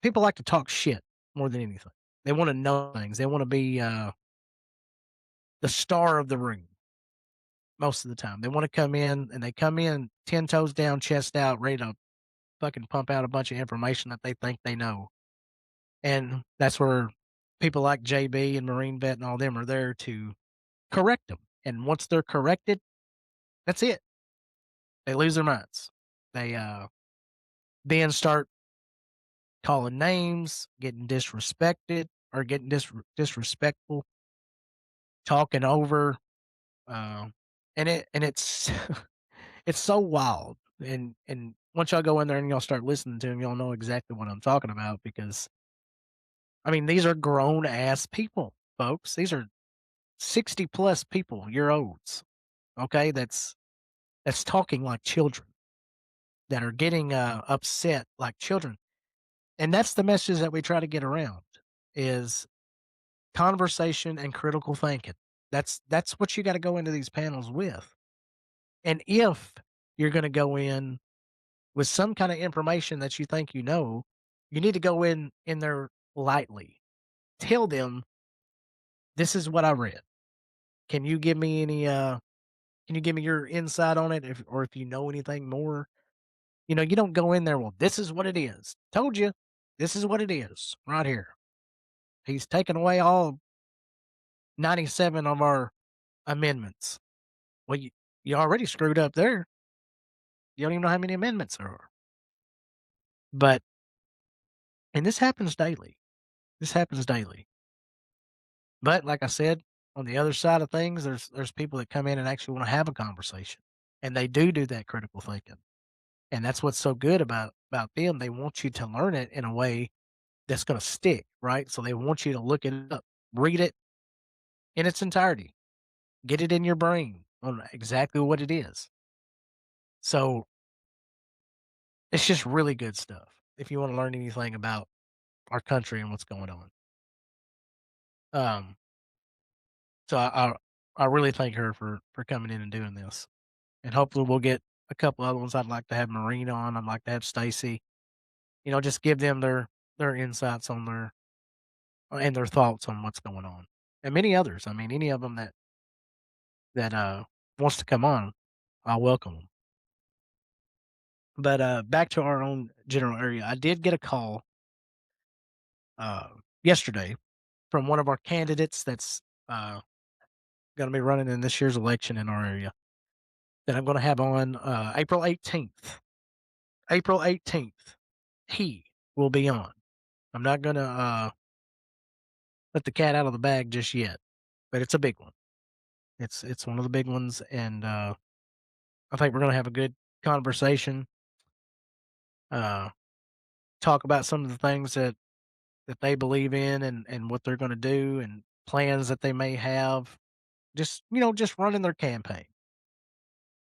A: people like to talk shit more than anything. They want to know things. They want to be the star of the room most of the time. They want to come in and they come in 10 toes down, chest out, ready to fucking pump out a bunch of information that they think they know. And that's where people like JB and Marine Vet and all them are there to correct them. And once they're corrected, that's it. They lose their minds. They then start calling names, getting disrespected or getting disrespectful, talking over, uh, and it's it's so wild. And once y'all go in there and y'all start listening to them, y'all know exactly what I'm talking about because I mean these are grown ass people, folks. These are 60 plus people, year olds. Okay, that's talking like children that are getting upset like children, and that's the message that we try to get around is conversation and critical thinking. That's what you gotta go into these panels with. And if you're gonna go in with some kinda information that you think you know, you need to go in there lightly. Tell them, "This is what I read. Can you give me any, can you give me your insight on it if you know anything more?" You know, you don't go in there, "Well, this is what it is. Told you. This is what it is right here. He's taken away all 97 of our amendments." Well, you already screwed up there. You don't even know how many amendments there are. But and this happens daily. This happens daily. But like I said, on the other side of things, there's people that come in and actually wanna have a conversation, and they do that critical thinking, and that's what's so good about them. They want you to learn it in a way that's gonna stick, right? So they want you to look it up, read it in its entirety, get it in your brain on exactly what it is. So it's just really good stuff if you wanna learn anything about our country and what's going on. Um, so I really thank her for coming in and doing this, and hopefully we'll get a couple other ones. I'd like to have Marine on. I'd like to have Stacy. You know, just give them their insights on their and their thoughts on what's going on, and many others. I mean, any of them that wants to come on, I'll welcome them. But back to our own general area, I did get a call uh, yesterday from one of our candidates that's uh, going to be running in this year's election in our area that I'm going to have on April 18th. April 18th, he will be on. I'm not going to let the cat out of the bag just yet, but it's a big one. It's one of the big ones, and I think we're going to have a good conversation. Uh, talk about some of the things that they believe in and what they're going to do and plans that they may have. Just just running their campaign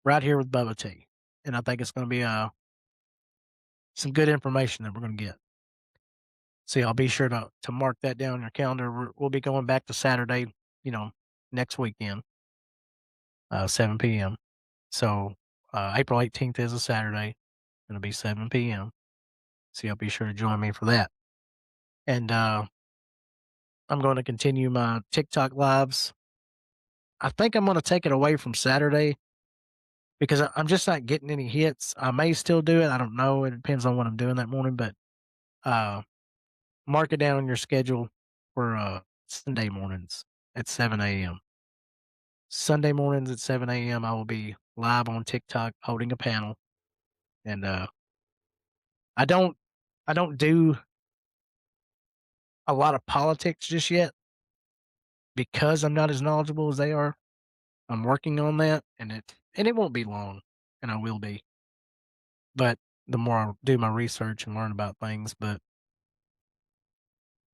A: right here with Bubba T, and I think it's going to be some good information that we're going to get. So I'll be sure to mark that down in your calendar. We'll be going back to Saturday, you know, next weekend, 7 p.m. So April 18th is a Saturday. It'll be 7 p.m. So you'll be sure to join me for that. And I'm going to continue my TikTok lives. I think I'm going to take it away from Saturday because I'm just not getting any hits. I may still do it. I don't know. It depends on what I'm doing that morning, but uh, mark it down on your schedule for Sunday mornings at 7 a.m. Sunday mornings at 7 a.m. I will be live on TikTok holding a panel, and I don't I don't do a lot of politics just yet because I'm not as knowledgeable as they are. I'm working on that, and it won't be long, and I will be. But the more I do my research and learn about things, but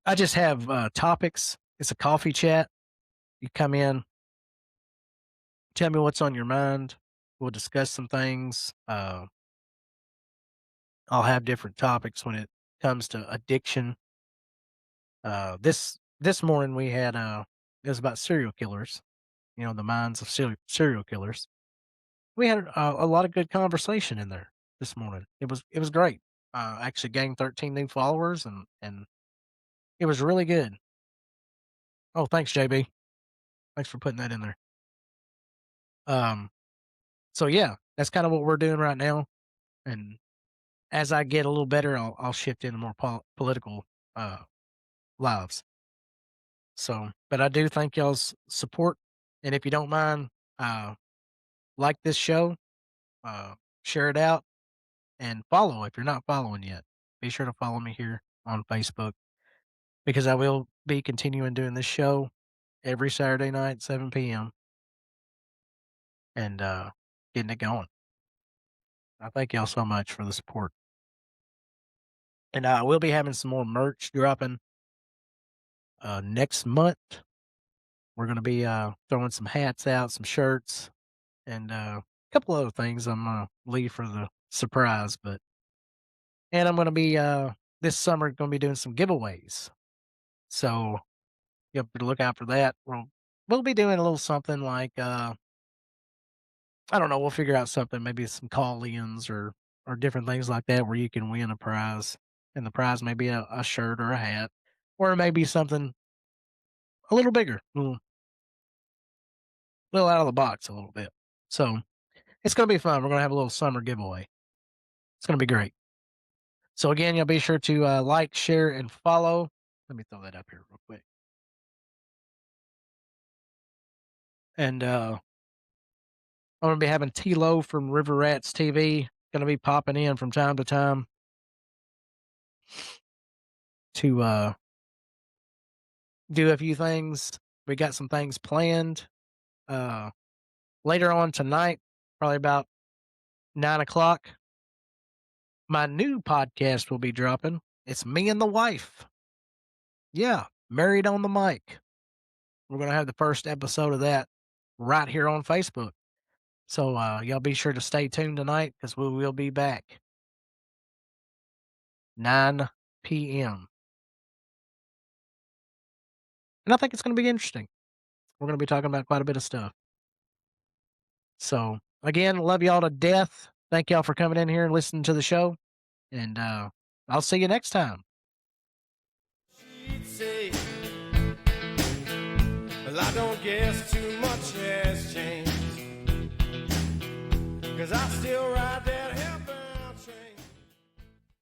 A: I just have topics. It's a coffee chat. You come in, tell me what's on your mind. We'll discuss some things. I'll have different topics when it comes to addiction. This morning we had it was about serial killers. You know, the minds of serial killers. We had a lot of good conversation in there this morning. It was great. Actually gained 13 new followers, and it was really good. Oh, thanks, JB. Thanks for putting that in there. Um, so yeah, that's kind of what we're doing right now. And as I get a little better, I'll shift into more political uh lives. So, but I do thank y'all's support, and if you don't mind, uh, like this show, uh, share it out, and follow if you're not following yet. Be sure to follow me here on Facebook because I will be continuing doing this show every Saturday night, 7 p.m. and getting it going. I thank y'all so much for the support, and we'll be having some more merch dropping next month. We're gonna be throwing some hats out, some shirts, and a couple other things I'm gonna leave for the surprise. But and I'm gonna be this summer gonna be doing some giveaways, so you have to look out for that. we'll be doing a little something like, I don't know, we'll figure out something, maybe some call-ins or different things like that where you can win a prize, and the prize may be a shirt or a hat, or it may be something a little bigger, little out of the box a little bit. So, it's gonna be fun. We're gonna have a little summer giveaway. It's gonna be great. So again, you'll be sure to, like, share, and follow. Let me throw that up here real quick. And, I'm gonna be having T-Lo from River Rats TV, gonna be popping in from time to time to, do a few things. We got some things planned, uh, later on tonight, probably about 9 o'clock. My new podcast will be dropping. It's me and the wife. Yeah, Married on the Mic. We're gonna have the first episode of that right here on Facebook. So, y'all be sure to stay tuned tonight because we will be back 9 p.m. And I think it's gonna be interesting. We're gonna be talking about quite a bit of stuff. So, again, love y'all to death. Thank y'all for coming in here and listening to the show, and, I'll see you next time.
B: She'd say, well, I don't guess too much has changed. 'Cause I still